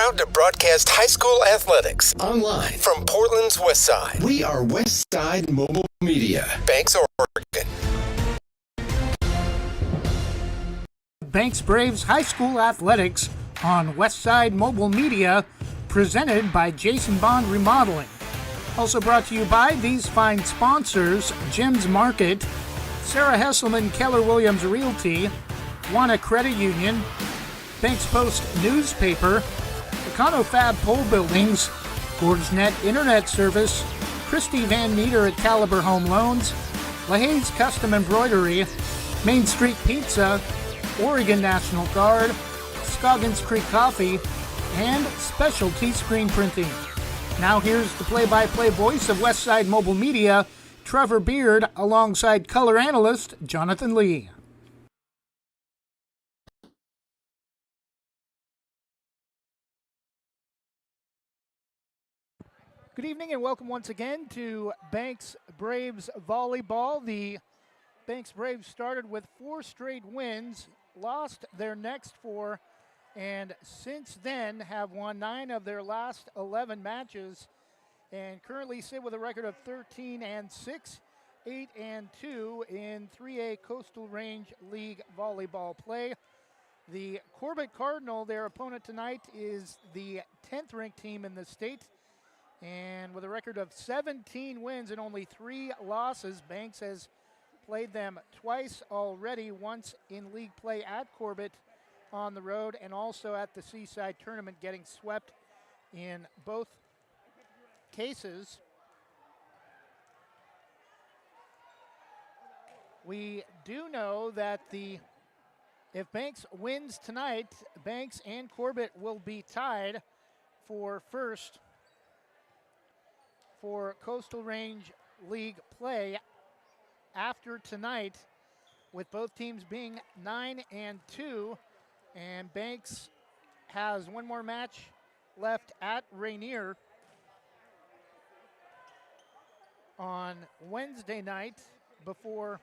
proud to broadcast high school athletics Online from Portland's West Side. We are West Side Mobile Media. Banks, Oregon. Banks Braves High School Athletics on Westside Mobile Media, presented by Jason Bond Remodeling. Also brought to you by these fine sponsors: Jim's Market, Sarah Hesselman Keller Williams Realty, Wana Credit Union, Banks Post Newspaper, Econo Fab Pole Buildings, Gord's Net Internet Service, Christy Van Meter at Caliber Home Loans, LaHaye's Custom Embroidery, Main Street Pizza, Oregon National Guard, Scoggins Creek Coffee, and Specialty Screen Printing. Now here's the play-by-play voice of Westside Mobile Media, Trevor Beard, alongside color analyst Jonathan Lee. Good evening and welcome once again to Banks Braves Volleyball. The Banks Braves started with 4 straight wins, lost their next 4, and since then have won 9 of their last 11 matches and currently sit with a record of 13-6, 8-2 in 3A Coastal Range League volleyball play. The Corbett Cardinals, their opponent tonight, is the 10th ranked team in the state. And with a record of 17 wins and only 3 losses, Banks has played them twice already, once in league play at Corbett on the road and also at the Seaside Tournament, getting swept in both cases. We do know that if Banks wins tonight, Banks and Corbett will be tied for first for Coastal Range League play after tonight, with both teams being 9-2, and Banks has one more match left at Rainier on Wednesday night before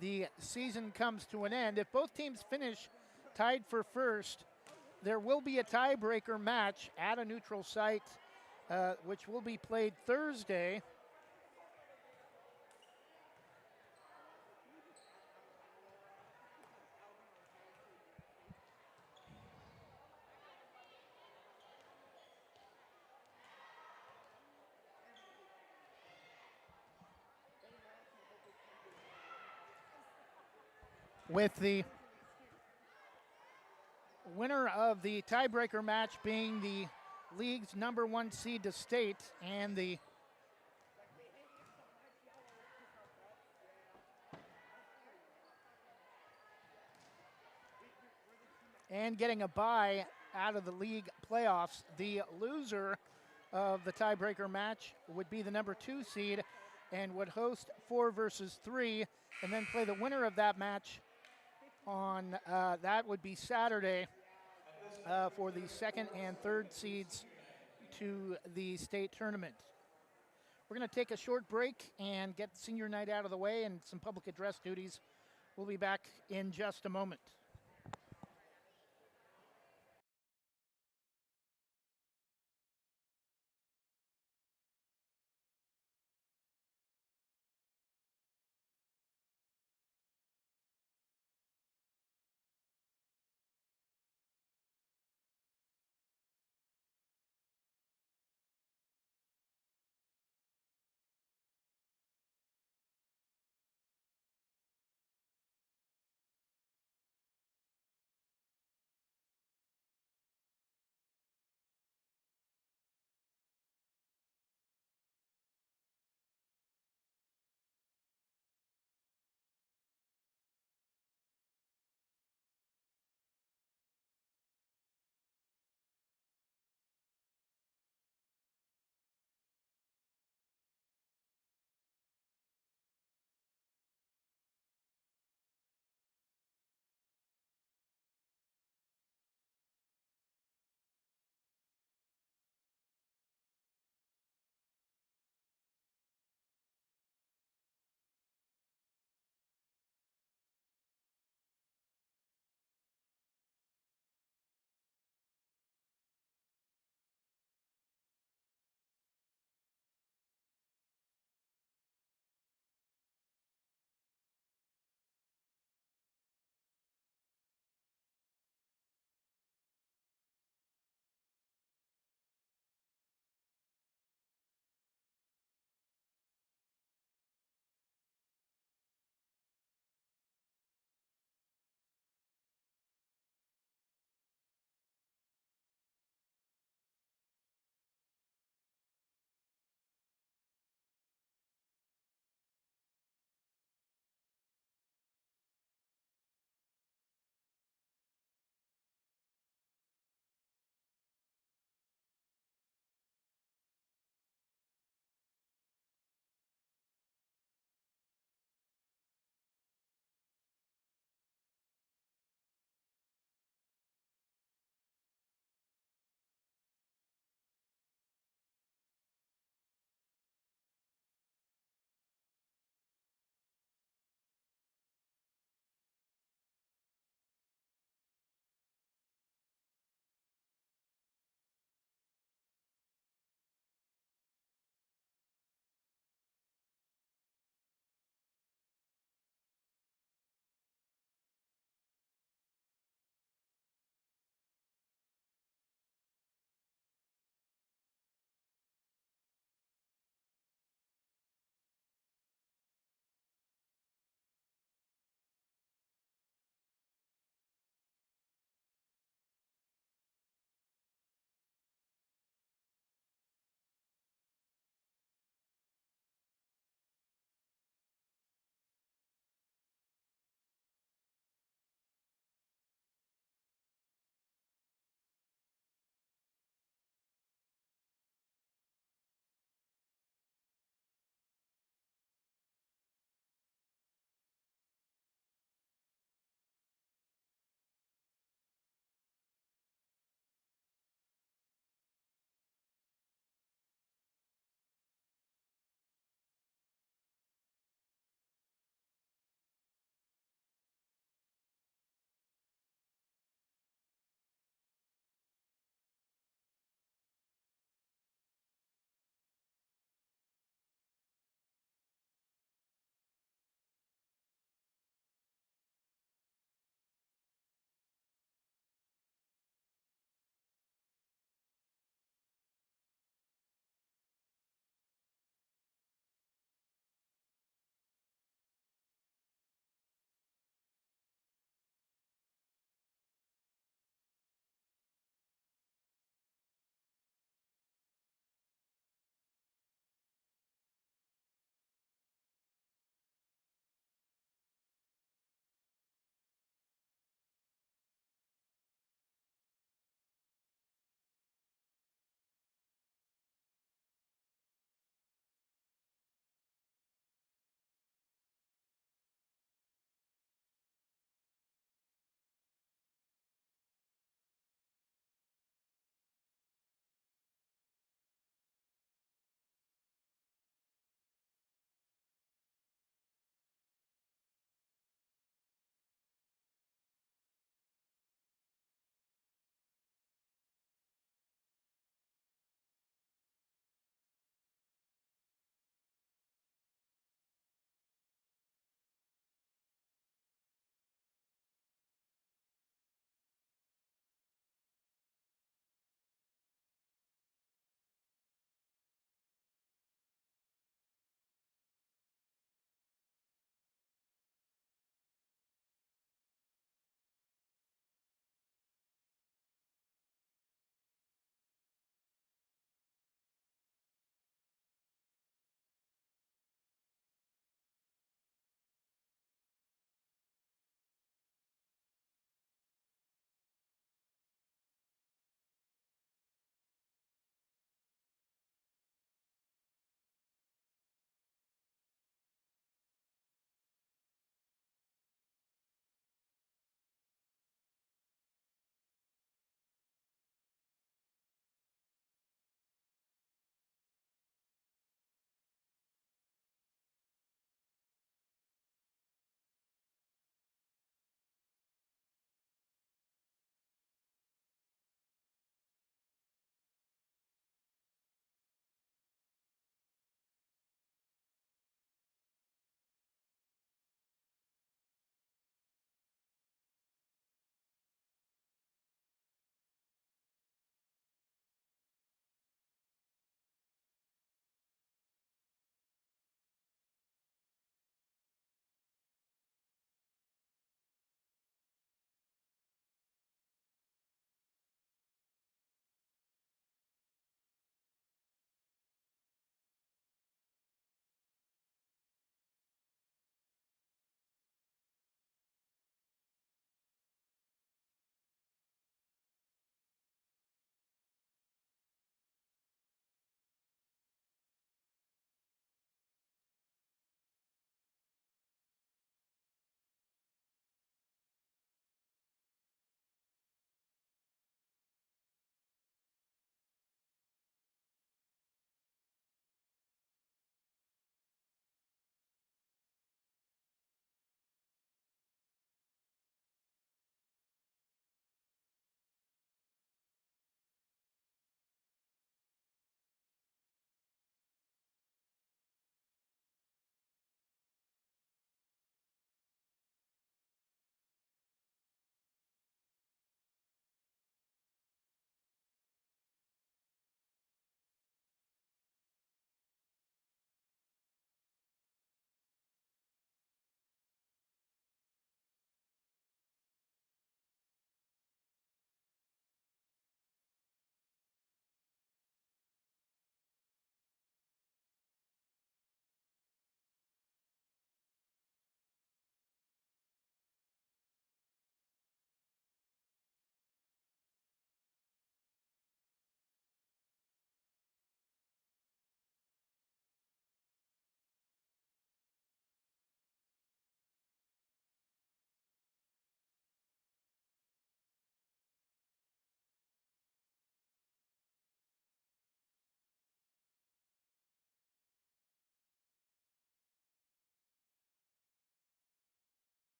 the season comes to an end. If both teams finish tied for first, there will be a tiebreaker match at a neutral site, which will be played Thursday. With the winner of the tiebreaker match being the league's number 1 seed to state, and getting a bye out of the league playoffs. The loser of the tiebreaker match would be the number 2 seed and would host 4 versus 3, and then play the winner of that match on that would be Saturday for the 2nd and 3rd seeds to the state tournament. We're going to take a short break and get senior night out of the way and some public address duties. We'll be back in just a moment.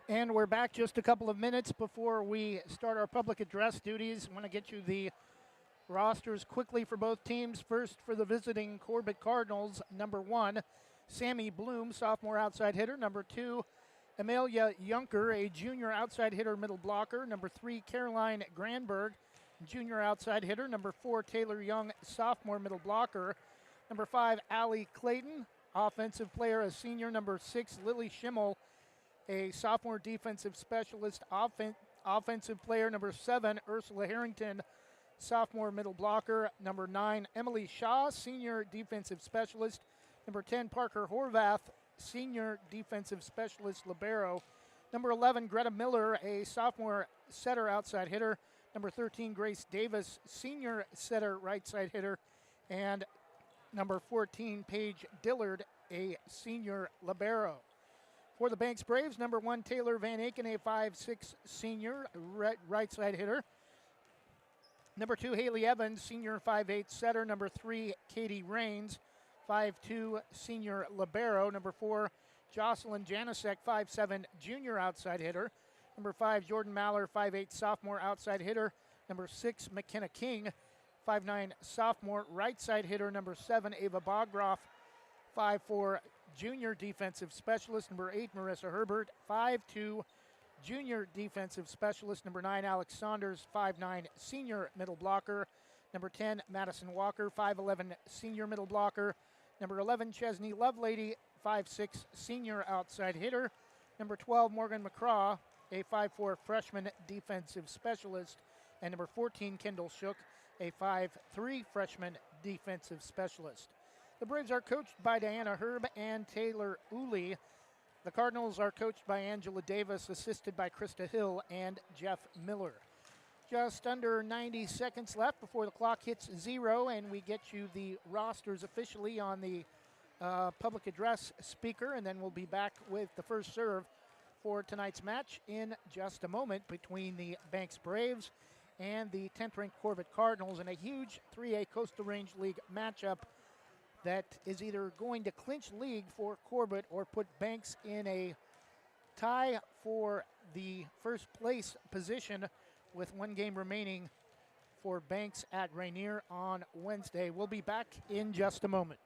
And we're back just a couple of minutes before we start our public address duties. I want to get you the rosters quickly for both teams. First, for the visiting Corbett Cardinals, number 1, Sammy Bloom, sophomore outside hitter. Number 2, Amelia Junker, a junior outside hitter, middle blocker. Number 3, Caroline Granberg, junior outside hitter. Number 4, Taylor Young, sophomore middle blocker. Number 5, Allie Clayton, offensive player, a senior. Number 6, Lily Schimmel, a sophomore defensive specialist, offensive player. Number 7, Ursula Harrington, sophomore middle blocker. Number 9, Emily Shaw, senior defensive specialist. Number 10, Parker Horvath, senior defensive specialist, libero. Number 11, Greta Miller, a sophomore setter, outside hitter. Number 13, Grace Davis, senior setter, right side hitter. And number 14, Paige Dillard, a senior libero. For the Banks Braves, number 1, Taylor Van Aken, a 5'6" senior, right side hitter. Number 2, Haley Evans, senior 5'8" setter. Number 3, Katie Rains, 5'2" senior libero. Number 4, Jocelyn Janisek, 5'7" junior outside hitter. Number 5, Jordan Maller, 5'8" sophomore outside hitter. Number 6, McKenna King, 5'9" sophomore right side hitter. Number 7, Ava Bogroff, 5'4" junior defensive specialist. Number 8, Marissa Herbert, 5'2" junior defensive specialist. Number 9, Alex Saunders, 5'9" senior middle blocker. Number 10, Madison Walker, 5'11" senior middle blocker. Number 11, Chesney Lovelady, 5'6" senior outside hitter. Number 12, Morgan McCraw, a 5'4" freshman defensive specialist. And number 14, Kendall Shook, a 5'3" freshman defensive specialist. The Braves are coached by Diana Herb and Taylor Uli. The Cardinals are coached by Angela Davis, assisted by Krista Hill and Jeff Miller. Just under 90 seconds left before the clock hits 0, and we get you the rosters officially on the public address speaker, and then we'll be back with the first serve for tonight's match in just a moment between the Banks Braves and the 10th ranked Corbett Cardinals in a huge 3A Coastal Range League matchup that is either going to clinch league for Corbett or put Banks in a tie for the first place position with one game remaining for Banks at Rainier on Wednesday. We'll be back in just a moment.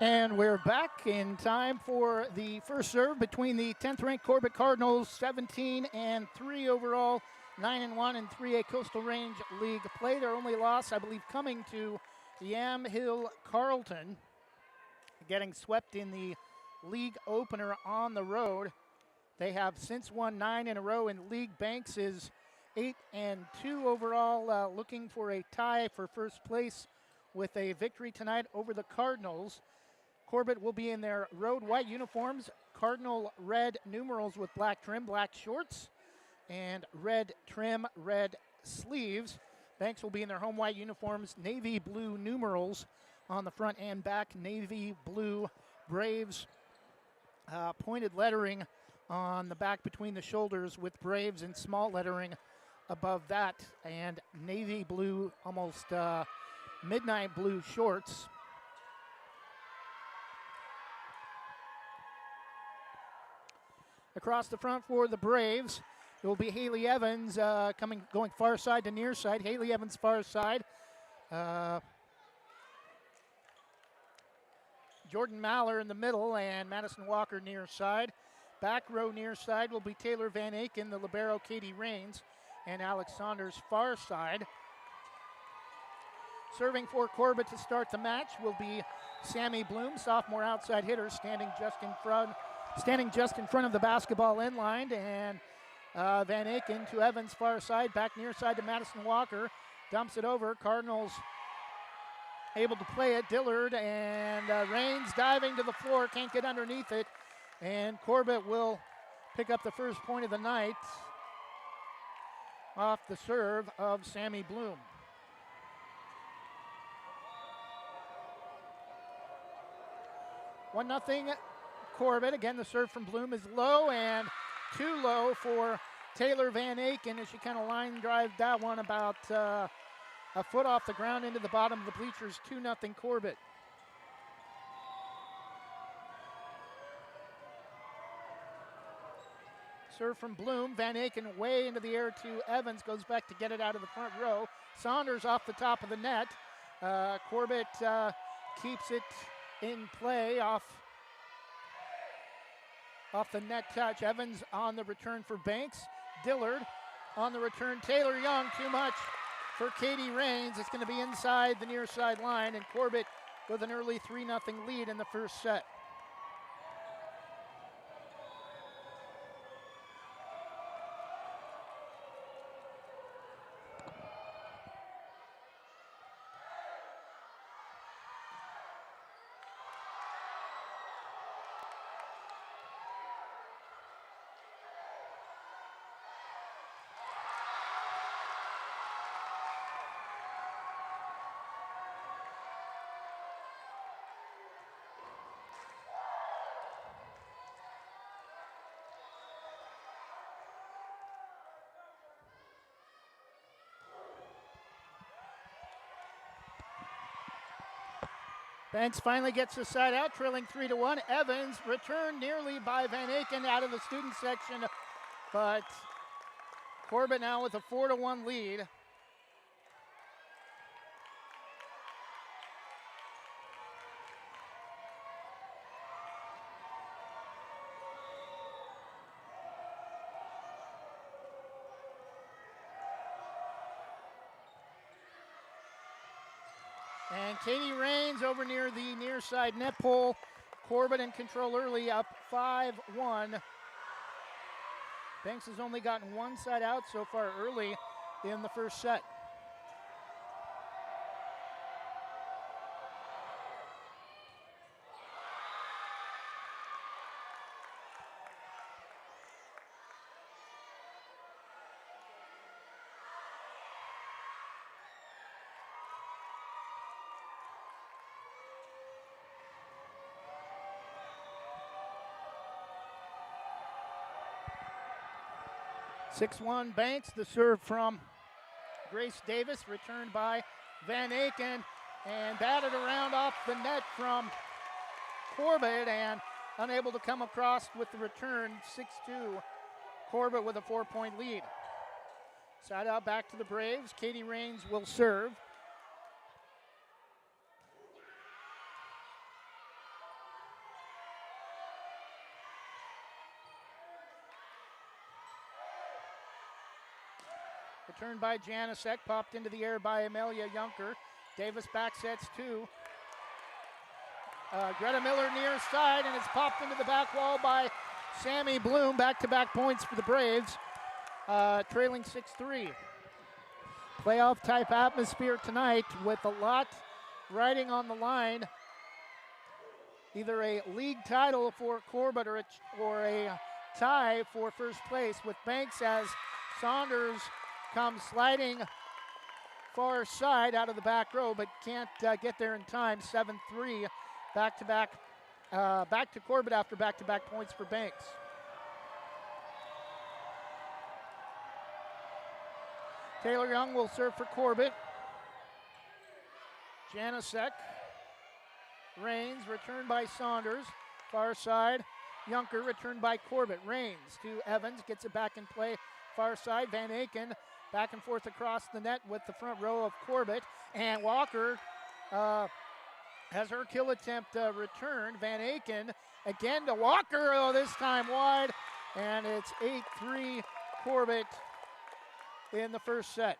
And we're back in time for the first serve between the 10th ranked Corbett Cardinals, 17-3 overall, 9-1 in 3A Coastal Range League play. Their only loss, I believe, coming to Yamhill Carlton, getting swept in the league opener on the road. They have since won 9 in a row in league. Banks is 8-2 overall, looking for a tie for first place with a victory tonight over the Cardinals. Corbett will be in their road white uniforms, cardinal red numerals with black trim, black shorts, and red trim, red sleeves. Banks will be in their home white uniforms, navy blue numerals on the front and back, navy blue Braves pointed lettering on the back between the shoulders with Braves in small lettering above that, and navy blue, almost midnight blue shorts. Across the front for the Braves, it will be Haley Evans going far side to near side. Haley Evans far side. Jordan Maller in the middle and Madison Walker near side. Back row near side will be Taylor Van Aken, the libero Katie Rains, and Alex Saunders far side. Serving for Corbett to start the match will be Sammy Bloom, sophomore outside hitter, standing just in front of the basketball end line, and Van Aken to Evans far side, back near side to Madison Walker, dumps it over. Cardinals able to play it. Dillard and Rains diving to the floor, can't get underneath it, and Corbett will pick up the first point of the night off the serve of Sammy Bloom. One nothing Corbett. Again, the serve from Bloom is low and too low for Taylor Van Aken as she kind of line drive that one about a foot off the ground into the bottom of the bleachers. 2-0 Corbett. Serve from Bloom. Van Aken way into the air to Evans. Goes back to get it out of the front row. Saunders off the top of the net. Corbett keeps it in play off the net touch. Evans on the return for Banks. Dillard on the return. Taylor Young, too much for Katie Rains. It's going to be inside the near side line, and Corbett with an early 3-0 lead in the first set. Banks finally gets the side out, trailing 3-1. Evans returned nearly by Van Aken out of the student section, but Corbett now with a 4-1 lead. And Katie Rains over near the near side net pole. Corbett in control early, up 5-1. Banks has only gotten one side out so far early in the first set. Six-one Banks, the serve from Grace Davis, returned by Van Aken, and batted around off the net from Corbett, and unable to come across with the return. 6-2, Corbett with a 4-point lead. Side out back to the Braves. Katie Rains will serve. Returned by Janicek, popped into the air by Amelia Junker. Davis back sets 2. Greta Miller near side, and it's popped into the back wall by Sammy Bloom. Back-to-back points for the Braves, trailing 6-3. Playoff-type atmosphere tonight with a lot riding on the line. Either a league title for Corbett or a tie for first place, with Banks as Saunders comes sliding far side out of the back row, but can't get there in time. 7-3, back to Corbett after back-to-back points for Banks. Taylor Young will serve for Corbett. Janicek. Rains, returned by Saunders. Far side, Junker, returned by Corbett. Rains to Evans, gets it back in play. Far side, Van Aken, back and forth across the net with the front row of Corbett. And Walker has her kill attempt returned. Van Aken again to Walker, this time wide. And it's 8-3 Corbett in the first set.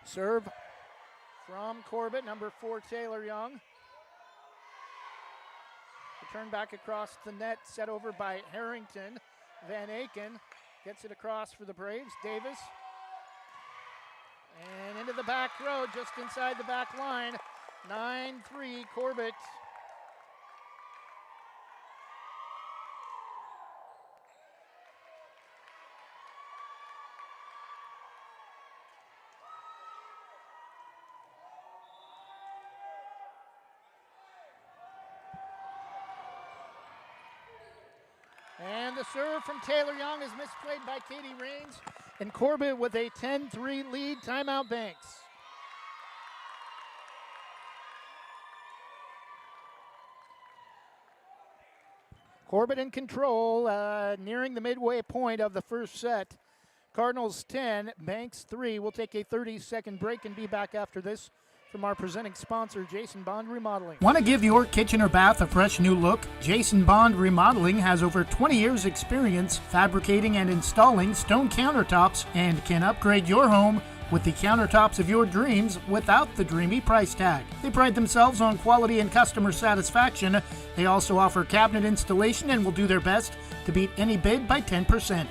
Serve from Corbett, number 4, Taylor Young. Return back across the net, set over by Harrington. Van Aken gets it across for the Braves. Davis. And into the back row, just inside the back line. 9-3 Corbett. And the serve from Taylor Young is misplayed by Katie Rains. And Corbett with a 10-3 lead. Timeout Banks. Corbett in control, nearing the midway point of the first set. Cardinals 10, Banks 3. We'll take a 30-second break and be back after this from our presenting sponsor, Jason Bond Remodeling. Want to give your kitchen or bath a fresh new look? Jason Bond Remodeling has over 20 years experience fabricating and installing stone countertops and can upgrade your home with the countertops of your dreams without the dreamy price tag. They pride themselves on quality and customer satisfaction. They also offer cabinet installation and will do their best to beat any bid by 10%.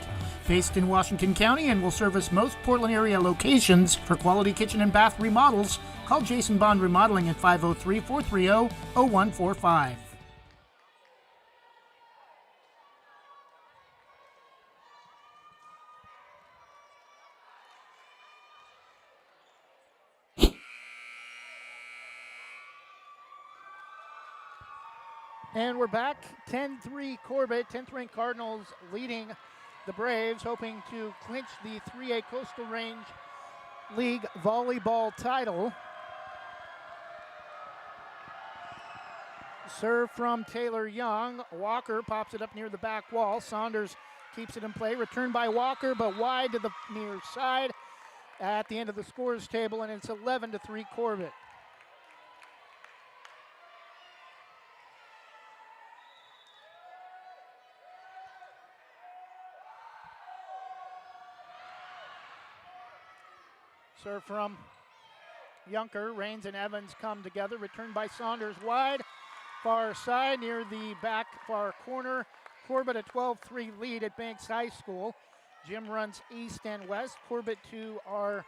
Based in Washington County and will service most Portland area locations. For quality kitchen and bath remodels, call Jason Bond Remodeling at 503-430-0145. And we're back. 10-3 Corbett, 10th ranked Cardinals leading the Braves, hoping to clinch the 3A Coastal Range League volleyball title. Serve from Taylor Young. Walker pops it up near the back wall. Saunders keeps it in play. Returned by Walker, but wide to the near side at the end of the scores table, and it's 11-3 Corbett. Serve from Junker. Rains and Evans come together. Returned by Saunders wide. Far side near the back far corner. Corbett a 12-3 lead at Banks High School. Jim runs east and west. Corbett to our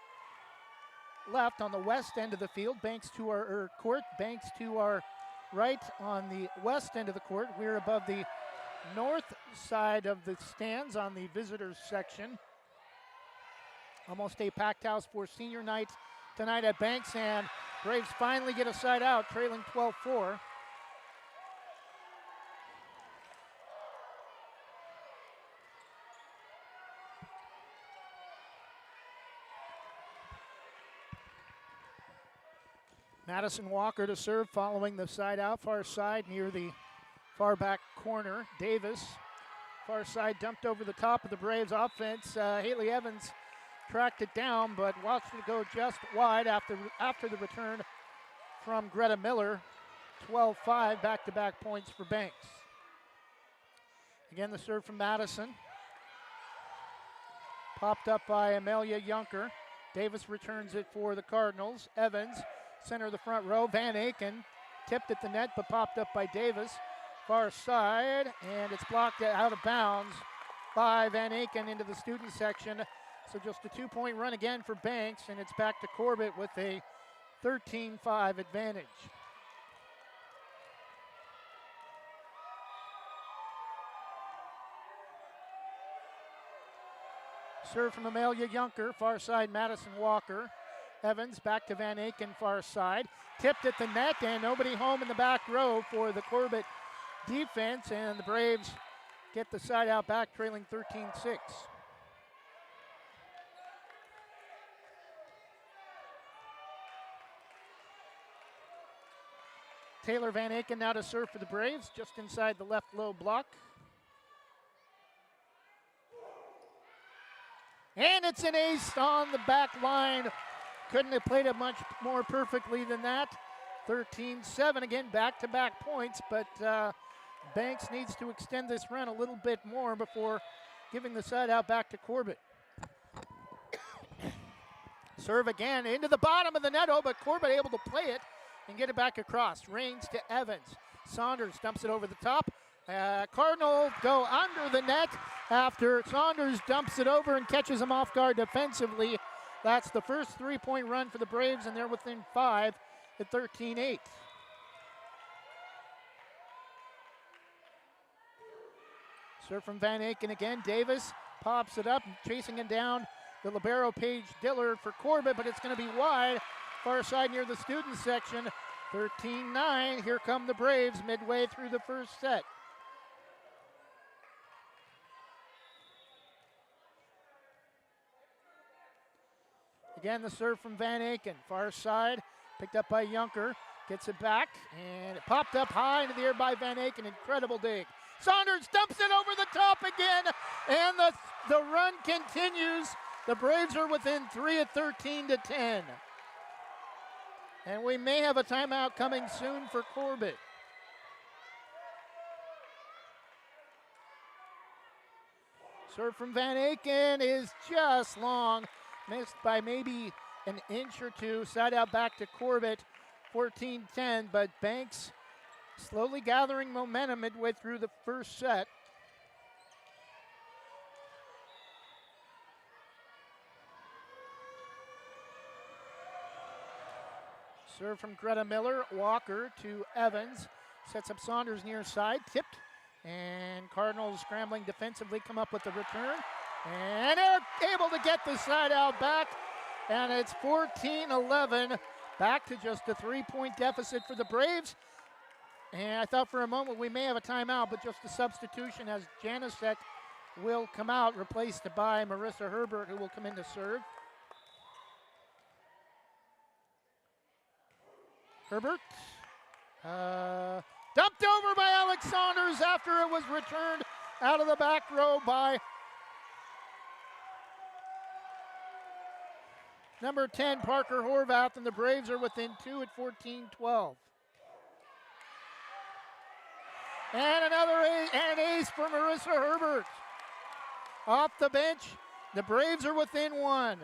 left on the west end of the field. Banks to our court. Banks to our right on the west end of the court. We're above the north side of the stands on the visitors section. Almost a packed house for senior night tonight at Banks, and Braves finally get a side out, trailing 12-4. Madison Walker to serve following the side out, far side near the far back corner. Davis, far side dumped over the top of the Braves offense. Haley Evans tracked it down, but watched it go just wide after the return from Greta Miller. 12-5, back-to-back points for Banks. Again, the serve from Madison. Popped up by Amelia Junker. Davis returns it for the Cardinals. Evans, center of the front row. Van Aken tipped at the net, but popped up by Davis. Far side, and it's blocked out of bounds by Van Aken into the student section. So just a 2-point run again for Banks, and it's back to Corbett with a 13-5 advantage. Serve from Amelia Junker, far side Madison Walker. Evans back to Van Aken, far side. Tipped at the net, and nobody home in the back row for the Corbett defense, and the Braves get the side out back, trailing 13-6. Taylor Van Aken now to serve for the Braves, just inside the left low block. And it's an ace on the back line. Couldn't have played it much more perfectly than that. 13-7, again, back-to-back points, but Banks needs to extend this run a little bit more before giving the side out back to Corbett. Serve again into the bottom of the net, but Corbett able to play it and get it back across. Range to Evans. Saunders dumps it over the top. Cardinals go under the net after Saunders dumps it over and catches him off guard defensively. That's the first 3-point run for the Braves, and they're within 5 at 13-8. Serve from Van Aken again. Davis pops it up, chasing it down the libero Paige Dillard for Corbett, but it's going to be wide. Far side near the student section. 13-9. Here come the Braves midway through the first set. Again, the serve from Van Aken. Far side, picked up by Junker. Gets it back, and it popped up high into the air by Van Aken. Incredible dig. Saunders dumps it over the top again, and the run continues. The Braves are within 3 at 13-10. And we may have a timeout coming soon for Corbett. Serve from Van Aken is just long. Missed by maybe an inch or two. Side out back to Corbett, 14-10, but Banks slowly gathering momentum midway through the first set. Serve from Greta Miller. Walker to Evans. Sets up Saunders near side. Tipped. And Cardinals scrambling defensively come up with the return. And they're able to get the side out back. And it's 14-11. Back to just a 3-point deficit for the Braves. And I thought for a moment we may have a timeout, but just a substitution as Janicek will come out, replaced by Marissa Herbert, who will come in to serve. Herbert. Dumped over by Alex Saunders after it was returned out of the back row by number 10, Parker Horvath, and the Braves are within 2 at 14-12. And an ace for Marissa Herbert. Off the bench, the Braves are within 1.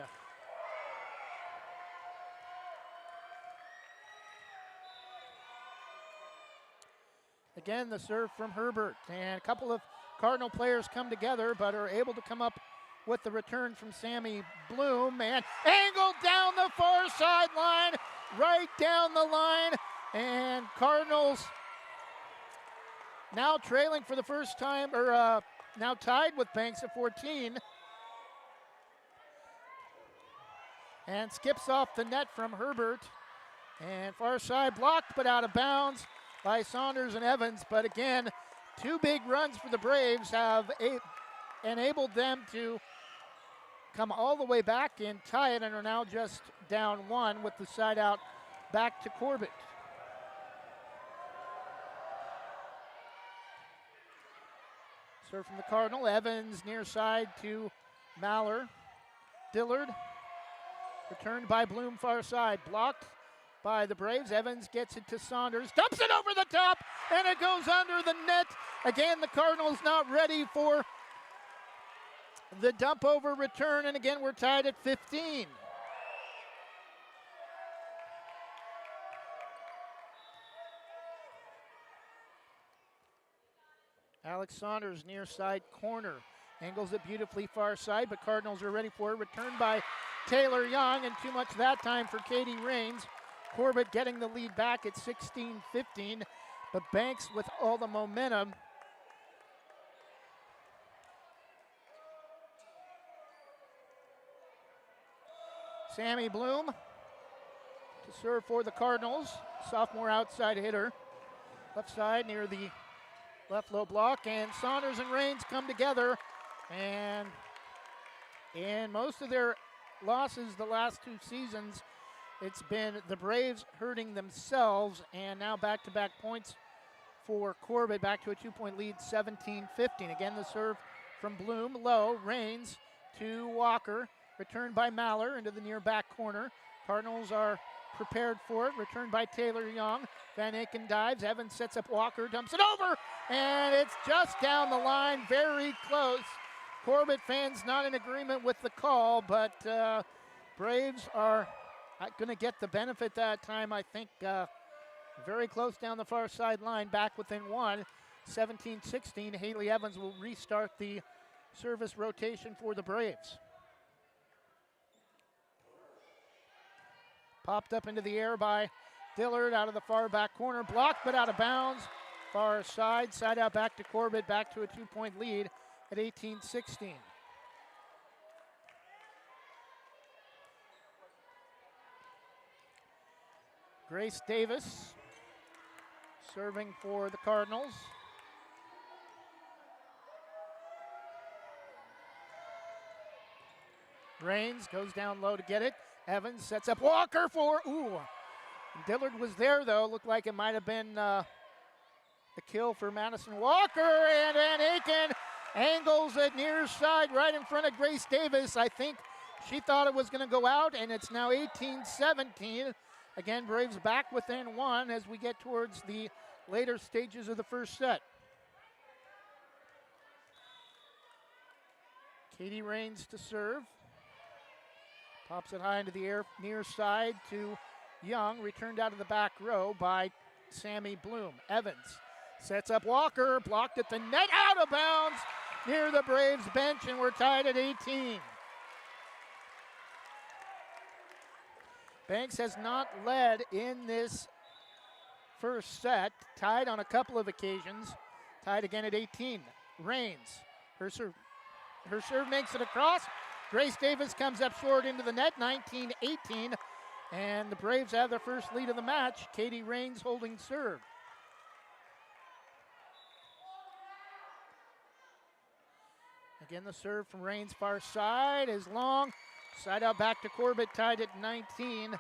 Again, the serve from Herbert, and a couple of Cardinal players come together, but are able to come up with the return from Sammy Bloom, and angled down the far sideline, right down the line, and Cardinals now trailing for the first time, or now tied with Banks at 14. And skips off the net from Herbert, and far side blocked but out of bounds by Saunders and Evans. But again, 2 big runs for the Braves have enabled them to come all the way back and tie it, and are now just down 1 with the side out back to Corbett. Serve from the Cardinal. Evans near side to Maller. Dillard. Returned by Bloom far side. Blocked by the Braves. Evans gets it to Saunders. Dumps it over the top, and it goes under the net. Again, the Cardinals not ready for the dump over return, and again, we're tied at 15. Alex Saunders near side corner. Angles it beautifully far side, but Cardinals are ready for it. Returned by Taylor Young, and too much that time for Katie Rains. Corbett getting the lead back at 16-15, but Banks with all the momentum. Sammy Bloom to serve for the Cardinals. Sophomore outside hitter. Left side near the left low block, and Saunders and Rains come together. And in most of their losses the last two seasons, it's been the Braves hurting themselves, and now back-to-back points for Corbett, back to a 2-point lead, 17-15. Again, the serve from Bloom, low, Rains to Walker, returned by Maller into the near back corner. Cardinals are prepared for it, returned by Taylor Young. Van Aken dives, Evans sets up Walker, dumps it over, and it's just down the line, very close. Corbett fans not in agreement with the call, but Braves are going to get the benefit that time, I think. Very close down the far sideline, back within one. 17-16, Haley Evans will restart the service rotation for the Braves. Popped up into the air by Dillard out of the far back corner. Blocked but out of bounds. Far side, side out back to Corbett, back to a 2-point lead at 18-16. Grace Davis serving for the Cardinals. Rains goes down low to get it. Evans sets up Walker for, Dillard was there though. Looked like it might have been a kill for Madison Walker, and Van Aken angles it near side right in front of Grace Davis. I think she thought it was going to go out, and it's now 18-17. Again, Braves back within one as we get towards the later stages of the first set. Katie Rains to serve. Pops it high into the air, near side to Young, returned out of the back row by Sammy Bloom. Evans sets up Walker, blocked at the net, out of bounds near the Braves bench, and we're tied at 18. Banks has not led in this first set, tied on a couple of occasions, tied again at 18. Rains, her serve makes it across. Grace Davis comes up short into the net, 19-18, and the Braves have their first lead of the match. Katie Rains holding serve. Again, the serve from Rains far side is long. Side out back to Corbett, tied at 19.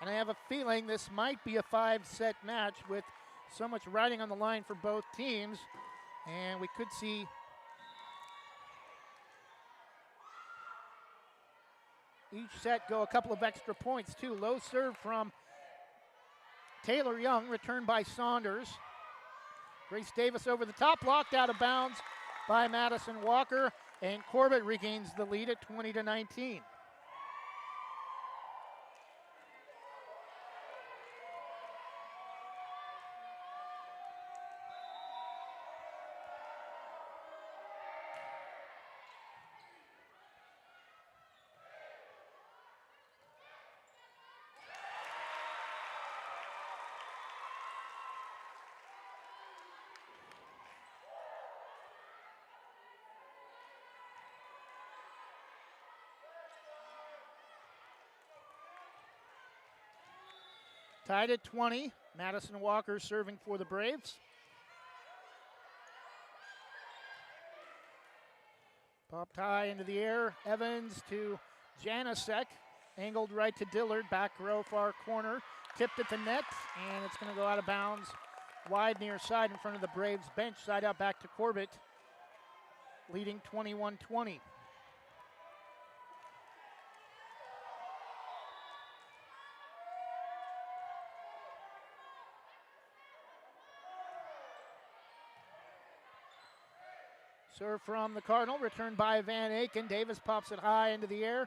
And I have a feeling this might be a 5-set match with so much riding on the line for both teams. And we could see each set go a couple of extra points too. Low serve from Taylor Young, returned by Saunders. Grace Davis over the top, blocked out of bounds by Madison Walker, and Corbett regains the lead at 20-19. Tied at 20, Madison Walker serving for the Braves. Popped high into the air, Evans to Janasek, angled right to Dillard, back row far corner, tipped at the net, and it's going to go out of bounds, wide near side in front of the Braves bench, side out back to Corbett, leading 21-20. Serve from the Cardinal, returned by Van Aken. Davis pops it high into the air.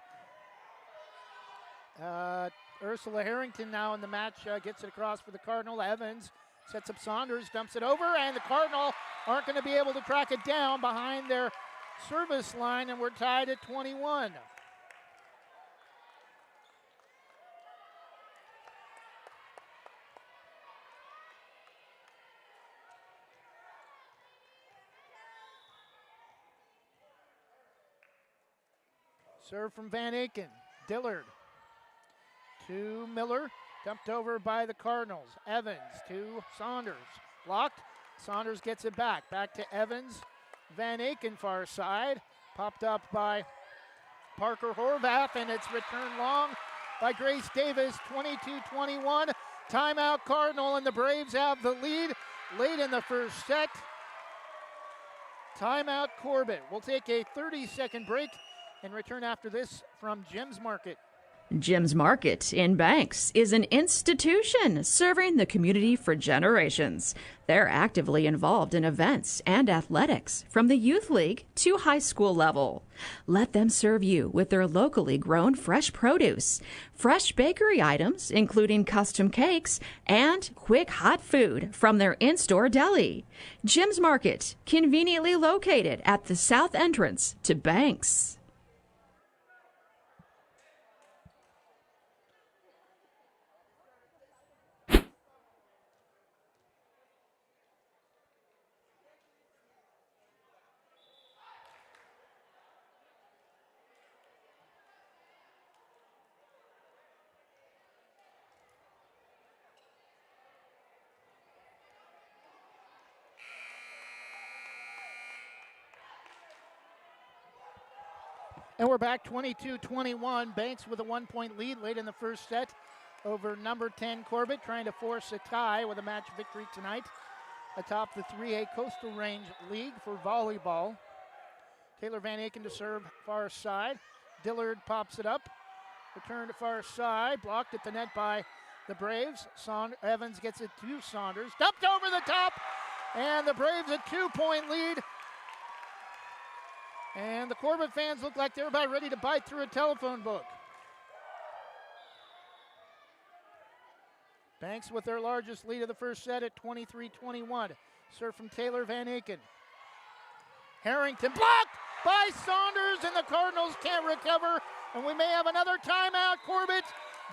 Ursula Harrington now in the match gets it across for the Cardinal. Evans sets up Saunders, dumps it over, and the Cardinal aren't going to be able to track it down behind their service line, and we're tied at 21. Serve from Van Aken. Dillard to Miller. Dumped over by the Cardinals. Evans to Saunders. Blocked. Saunders gets it back. Back to Evans. Van Aken far side. Popped up by Parker Horvath, and it's returned long by Grace Davis. 22-21. Timeout Cardinal, and the Braves have the lead late in the first set. Timeout Corbett. We'll take a 30-second break and return after this from Jim's Market. Jim's Market in Banks is an institution serving the community for generations. They're actively involved in events and athletics from the youth league to high school level. Let them serve you with their locally grown fresh produce, fresh bakery items, including custom cakes, and quick hot food from their in-store deli. Jim's Market, conveniently located at the south entrance to Banks. And we're back 22-21. Banks with a 1-point lead late in the first set over number 10 Corbett, trying to force a tie with a match victory tonight atop the 3A Coastal Range League for volleyball. Taylor Van Aken to serve far side. Dillard pops it up. Return to far side. Blocked at the net by the Braves. Evans gets it to Saunders. Dumped over the top. And the Braves a 2-point lead. And the Corbett fans look like they're about ready to bite through a telephone book. Banks with their largest lead of the first set at 23-21. Serve from Taylor Van Aken. Harrington blocked by Saunders, and the Cardinals can't recover. And we may have another timeout. Corbett.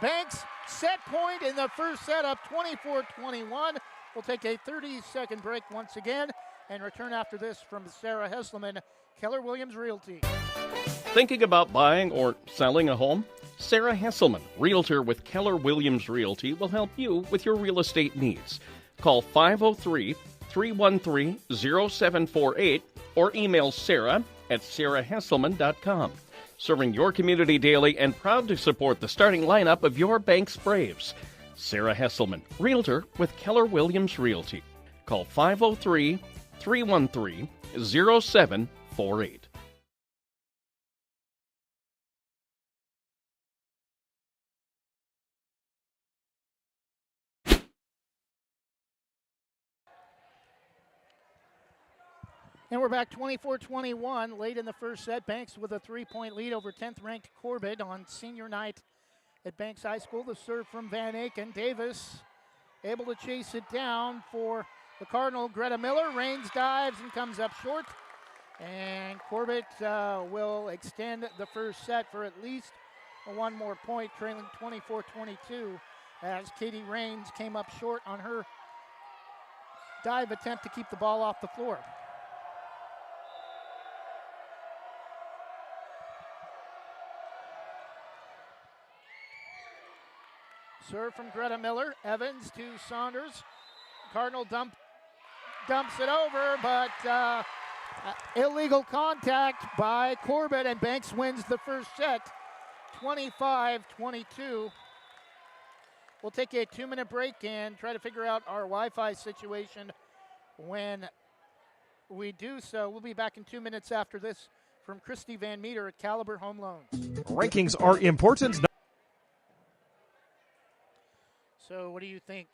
Banks set point in the first set up 24-21. We'll take a 30-second break once again and return after this from Sarah Hesselman, Keller Williams Realty. Thinking about buying or selling a home? Sarah Hesselman, Realtor with Keller Williams Realty, will help you with your real estate needs. Call 503-313-0748 or email Sarah at sarahhesselman.com. Serving your community daily and proud to support the starting lineup of your Banks Braves. Sarah Hesselman, Realtor with Keller Williams Realty. Call 503-313-0748. And we're back 24-21 late in the first set. Banks with a 3-point lead over 10th ranked Corbett on senior night at Banks High School. The serve from Van Aken. Davis able to chase it down for the Cardinal. Greta Miller rains, dives, and comes up short. And Corbett will extend the first set for at least one more point, trailing 24-22 as Katie Rains came up short on her dive attempt to keep the ball off the floor. Serve from Greta Miller. Evans to Saunders. Cardinal dumps it over, but illegal contact by Corbett, and Banks wins the first set, 25-22. We'll take a 2-minute break and try to figure out our Wi-Fi situation when we do so. We'll be back in 2 minutes after this from Christy Van Meter at Caliber Home Loans. Rankings are important. So what do you think?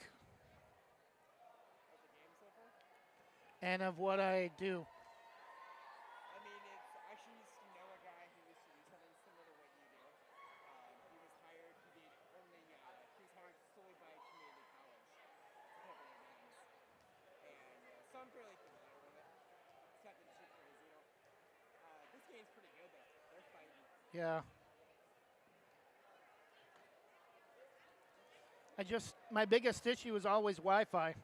And of what I do? Yeah. My biggest issue is always Wi-Fi.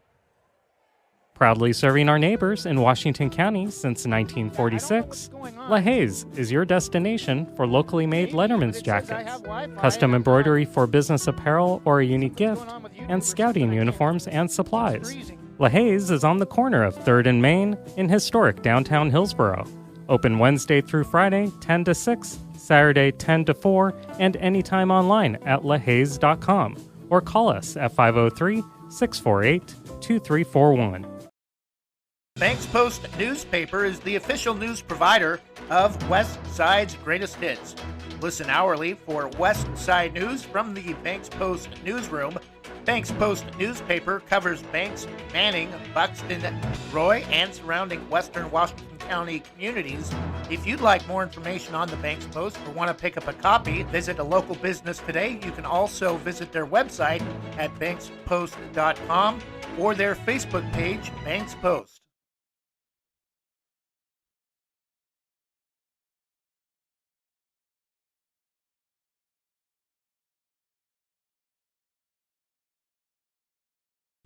Proudly serving our neighbors in Washington County since 1946, LaHaye's is your destination for locally made Letterman's jackets, custom embroidery for business apparel or a unique gift, and scouting uniforms and supplies. LaHaye's is on the corner of 3rd and Main in historic downtown Hillsboro. Open Wednesday through Friday, 10 to 6, Saturday, 10 to 4, and anytime online at lahayes.com or call us at 503-648-2341. Banks Post newspaper is the official news provider of West Side's greatest hits. Listen hourly for West Side news from the Banks Post newsroom. Banks Post newspaper covers Banks, Manning, Buxton, Roy, and surrounding western Washington County communities. If you'd like more information on the Banks Post or want to pick up a copy, visit a local business today. You can also visit their website at bankspost.com or their Facebook page, Banks Post.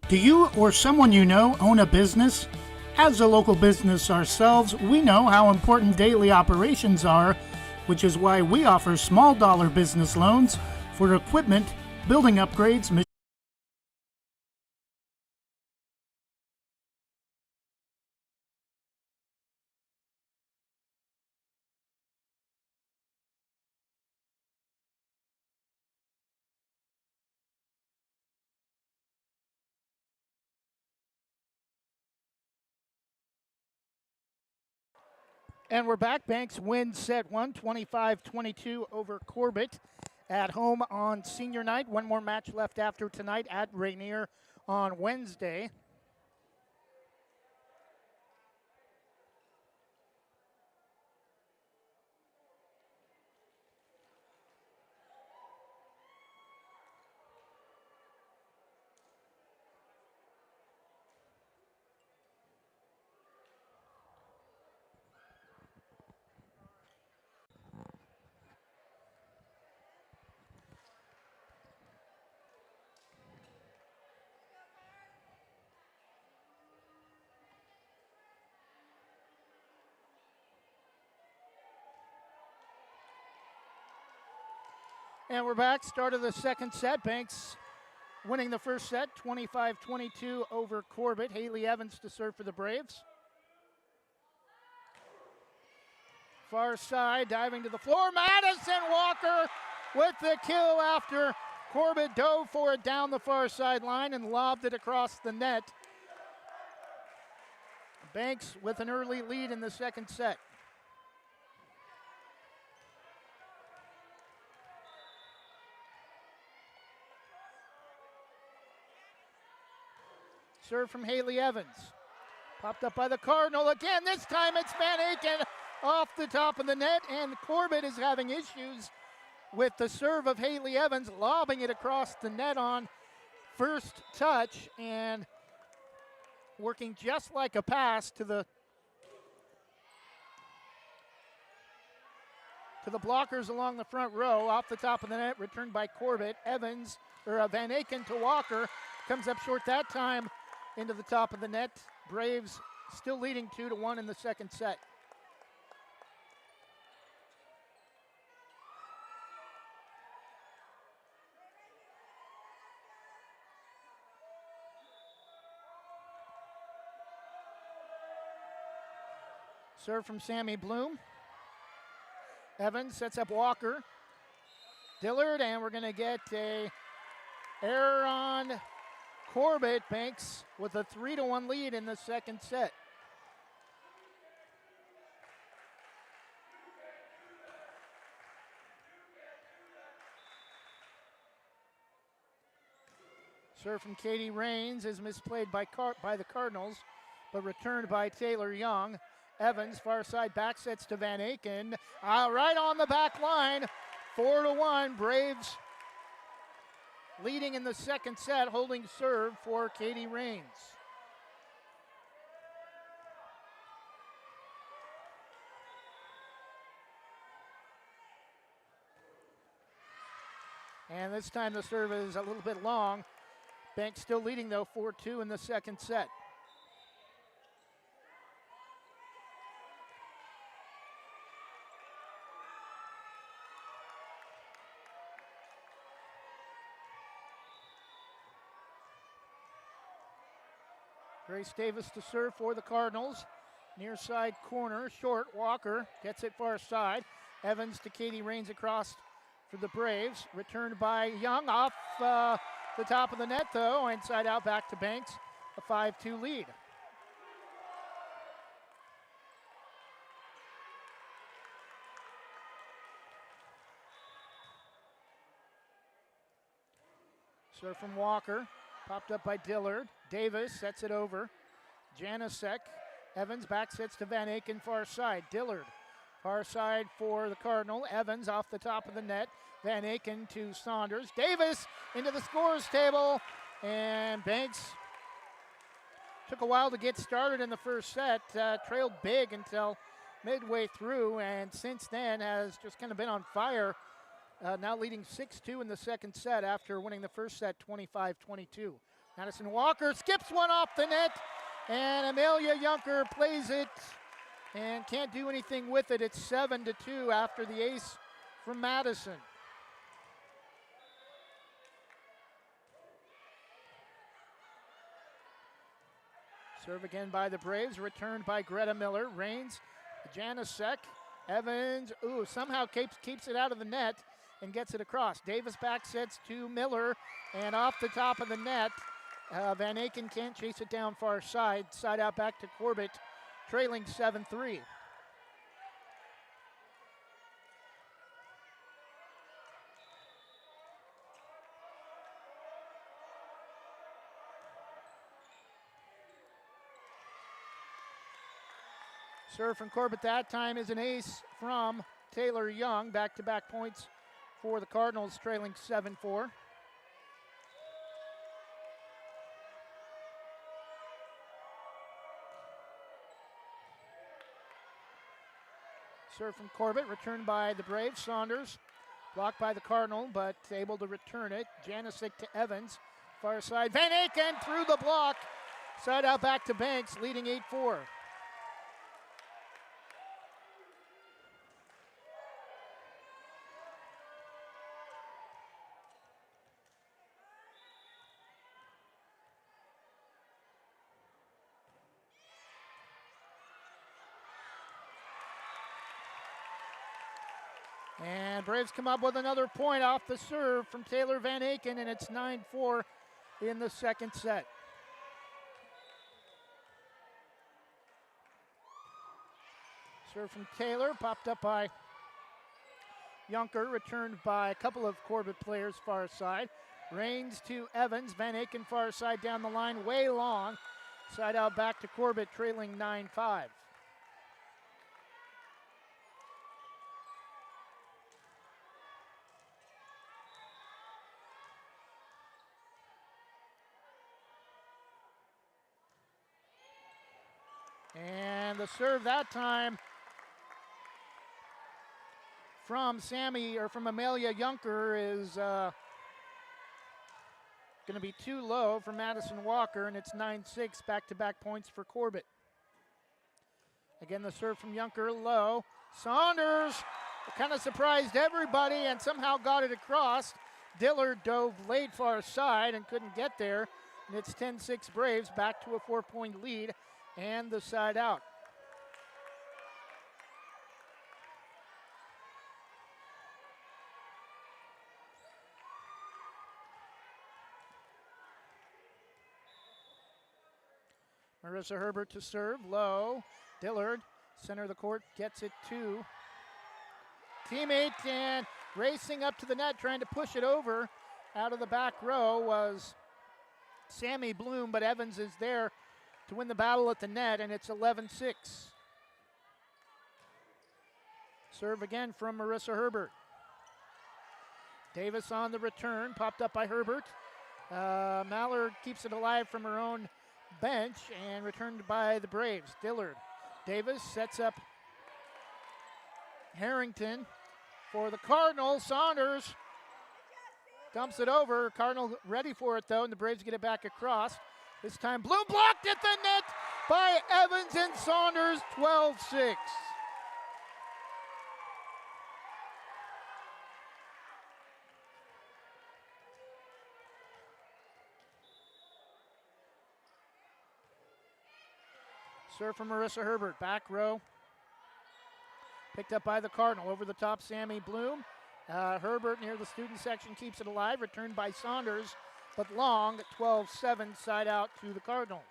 Do you or someone you know own a business? As a local business ourselves, we know how important daily operations are, which is why we offer small dollar business loans for equipment, building upgrades, and we're back. Banks wins set 1, 25-22 over Corbett at home on senior night. One more match left after tonight at Rainier on Wednesday. And we're back. Start of the second set. Banks winning the first set, 25-22 over Corbett. Haley Evans to serve for the Braves. Far side, diving to the floor. Madison Walker with the kill after Corbett dove for it down the far sideline and lobbed it across the net. Banks with an early lead in the second set. Serve from Haley Evans. Popped up by the Cardinal again. This time it's Van Aken off the top of the net, and Corbett is having issues with the serve of Haley Evans, lobbing it across the net on first touch and working just like a pass to the blockers along the front row. Off the top of the net, returned by Corbett. Van Aken to Walker. Comes up short that time into the top of the net. Braves still leading 2-1 in the second set. Serve from Sammy Bloom. Evans sets up Walker. Dillard, and we're going to get a error on Corbett. Banks with a 3-1 lead in the second set. Serve from Katie Rains is misplayed by the Cardinals, but returned by Taylor Young. Evans, far side back sets to Van Aken. Right on the back line, 4-1. Braves leading in the second set, holding serve for Katie Rains. And this time the serve is a little bit long. Banks still leading, though, 4-2 in the second set. Grace Davis to serve for the Cardinals. Near side corner, short, Walker gets it far side. Evans to Katie Rains across for the Braves. Returned by Young off the top of the net, though. Inside out back to Banks. A 5-2 lead. Serve from Walker. Popped up by Dillard. Davis sets it over. Janicek. Evans back sets to Van Aken far side. Dillard far side for the Cardinal. Evans off the top of the net. Van Aken to Saunders. Davis into the scorer's table. And Banks took a while to get started in the first set. Trailed big until midway through. And since then has just kind of been on fire. Now leading 6-2 in the second set after winning the first set 25-22. Madison Walker skips one off the net, and Amelia Junker plays it and can't do anything with it. It's 7-2 after the ace from Madison. Serve again by the Braves, returned by Greta Miller. Rains, Janicek, Evans, somehow keeps it out of the net and gets it across. Davis back sets to Miller, and off the top of the net, Van Aken can't chase it down far side. Side out back to Corbett, trailing 7-3. Serve from Corbett that time is an ace from Taylor Young. Back-to-back points for the Cardinals, trailing 7-4. Serve from Corbett, returned by the Braves. Saunders, blocked by the Cardinal, but able to return it. Janicek to Evans, far side. Van Aken through the block. Side out back to Banks, leading 8-4. And Braves come up with another point off the serve from Taylor Van Aken, and it's 9-4 in the second set. Serve from Taylor, popped up by Junker, returned by a couple of Corbett players far side. Rains to Evans, Van Aken far side down the line, way long. Side out back to Corbett, trailing 9-5. And the serve that time from Amelia Junker is going to be too low for Madison Walker, and it's 9-6, back-to-back points for Corbett. Again, the serve from Junker low. Saunders kind of surprised everybody and somehow got it across. Dillard dove late far side and couldn't get there, and it's 10-6 Braves, back to a 4-point lead. And the side out. Marissa Herbert to serve, low. Dillard, center of the court, gets it to teammate, and racing up to the net, trying to push it over. Out of the back row was Sammy Bloom, but Evans is there to win the battle at the net, and it's 11-6. Serve again from Marissa Herbert. Davis on the return, popped up by Herbert. Mallard keeps it alive from her own bench and returned by the Braves. Dillard. Davis sets up Harrington for the Cardinals. Saunders Dumps it over. Cardinal ready for it, though, and the Braves get it back across. This time, Bloom blocked at the net by Evans and Saunders, 12-6. Serve from Marissa Herbert, back row. Picked up by the Cardinal. Over the top, Sammy Bloom. Herbert near the student section keeps it alive. Returned by Saunders, but long, 12-7, side out to the Cardinals.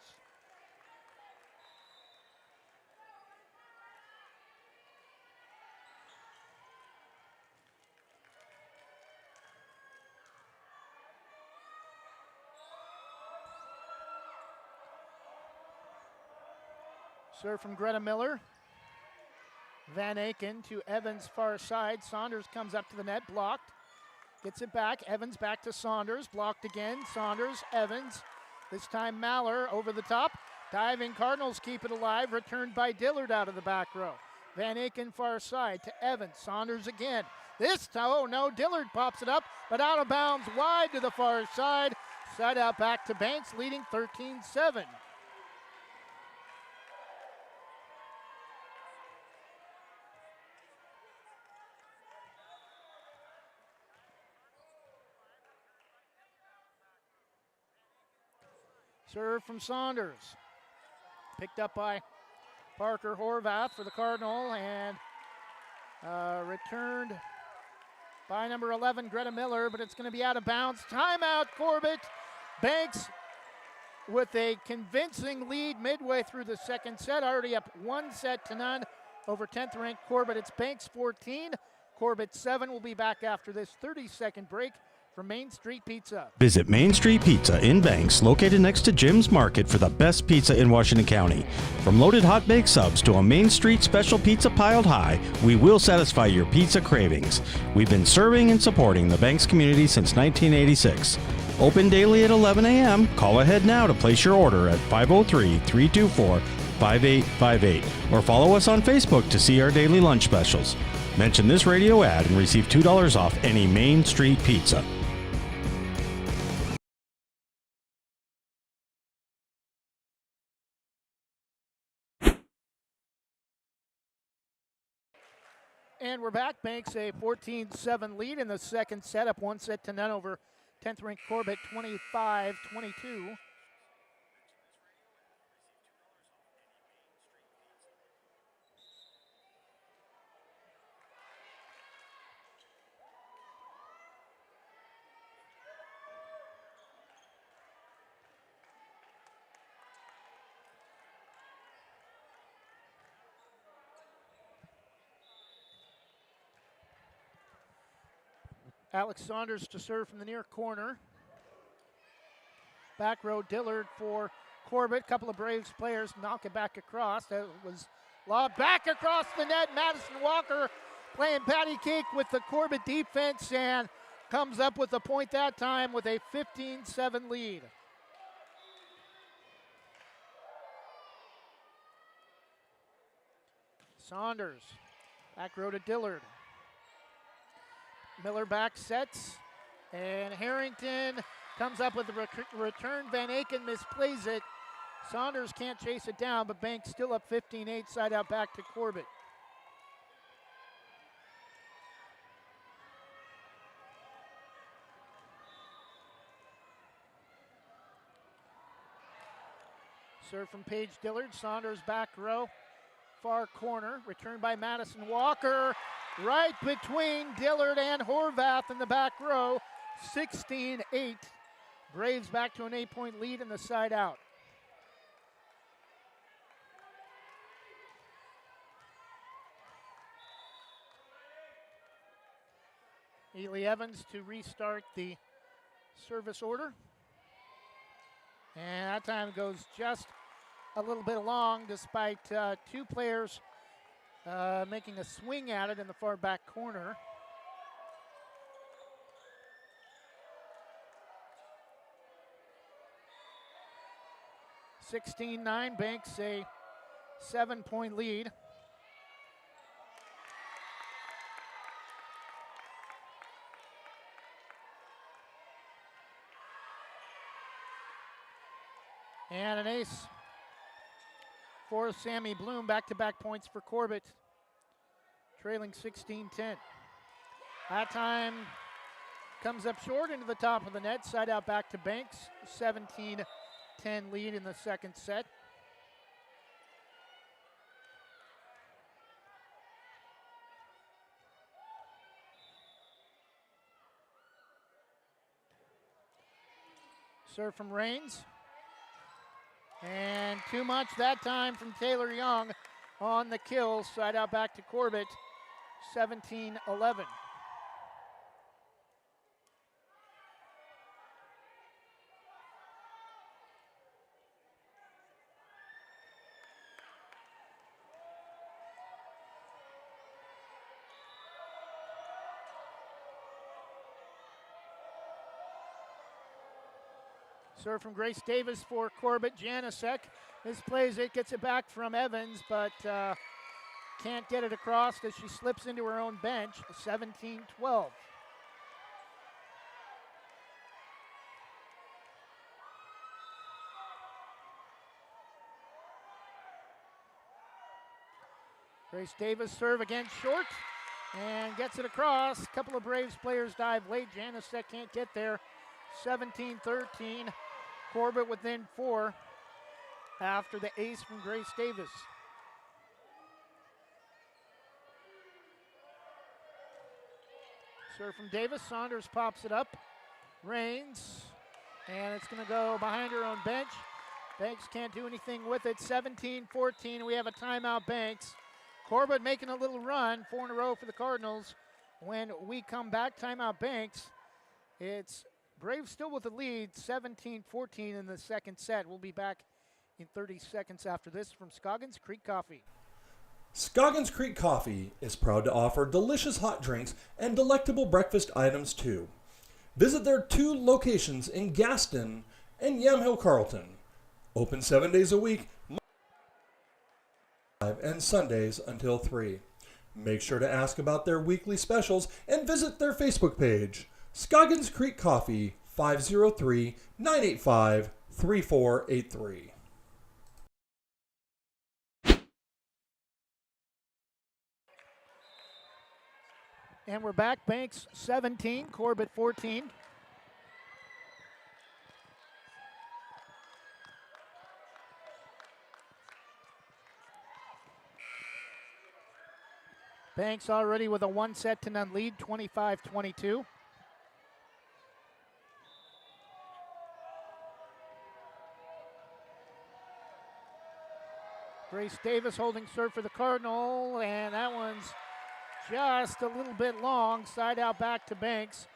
Serve from Greta Miller. Van Aken to Evans' far side. Saunders comes up to the net, blocked. Gets it back. Evans back to Saunders. Blocked again. Saunders, Evans. This time Maller over the top. Diving Cardinals keep it alive. Returned by Dillard out of the back row. Van Aken far side to Evans. Saunders again. This time, oh no, Dillard pops it up, but out of bounds wide to the far side. Side out back to Banks, leading 13-7. Serve from Saunders. Picked up by Parker Horvath for the Cardinal, and returned by number 11, Greta Miller, but it's going to be out of bounds. Timeout, Corbett. Banks with a convincing lead midway through the second set, already up 1-0 over 10th ranked Corbett. It's Banks 14, Corbett 7. We'll be back after this 30-second break from Main Street Pizza. Visit Main Street Pizza in Banks, located next to Jim's Market, for the best pizza in Washington County. From loaded hot baked subs to a Main Street special pizza piled high, we will satisfy your pizza cravings. We've been serving and supporting the Banks community since 1986. Open daily at 11 a.m. Call ahead now to place your order at 503-324-5858 or follow us on Facebook to see our daily lunch specials. Mention this radio ad and receive $2 off any Main Street Pizza. And we're back. Banks a 14-7 lead in the second set, up 1-0 over 10th ranked Corbett, 25-22. Alex Saunders to serve from the near corner. Back row, Dillard for Corbett. Couple of Braves players knock it back across. That was lobbed back across the net. Madison Walker playing patty cake with the Corbett defense and comes up with a point that time with a 15-7 lead. Saunders, back row to Dillard. Miller back sets, and Harrington comes up with a return. Van Aken misplays it. Saunders can't chase it down, but Banks still up 15-8, side out back to Corbett. Serve from Paige Dillard. Saunders back row, far corner. Return by Madison Walker. Right between Dillard and Horvath in the back row, 16-8. Braves back to an 8-point lead in the side out. Ely Evans to restart the service order. And that time goes just a little bit long, despite two players making a swing at it in the far back corner. (16-9), Banks a 7-point lead. And an ace for Sammy Bloom. Back-to-back points for Corbett, trailing 16-10. That time comes up short into the top of the net. Side out back to Banks. 17-10 lead in the second set. Serve from Rains. And too much that time from Taylor Young on the kill. Side out back to Corbett. 17-11. Serve from Grace Davis for Corbett. Janasek misplays it, gets it back from Evans, but can't get it across as she slips into her own bench. 17-12. Grace Davis serve again short and gets it across. A couple of Braves players dive late. Janasek can't get there. 17-13. Corbett within 4 after the ace from Grace Davis. Serve from Davis. Saunders pops it up. Rains. And it's going to go behind her own bench. Banks can't do anything with it. 17-14. We have a timeout, Banks. Corbett making a little run. 4 in a row for the Cardinals. When we come back, timeout, Banks. It's Braves still with the lead, 17-14 in the second set. We'll be back in 30 seconds after this from Scoggins Creek Coffee. Scoggins Creek Coffee is proud to offer delicious hot drinks and delectable breakfast items too. Visit their 2 locations in Gaston and Yamhill Carlton. Open 7 days a week, and Sundays until 3. Make sure to ask about their weekly specials and visit their Facebook page. Scoggins Creek Coffee, 503-985-3483. And we're back. Banks 17, Corbett 14. Banks already with a 1-0 lead, 25-22. Grace Davis holding serve for the Cardinal, and that one's just a little bit long. Side out back to Banks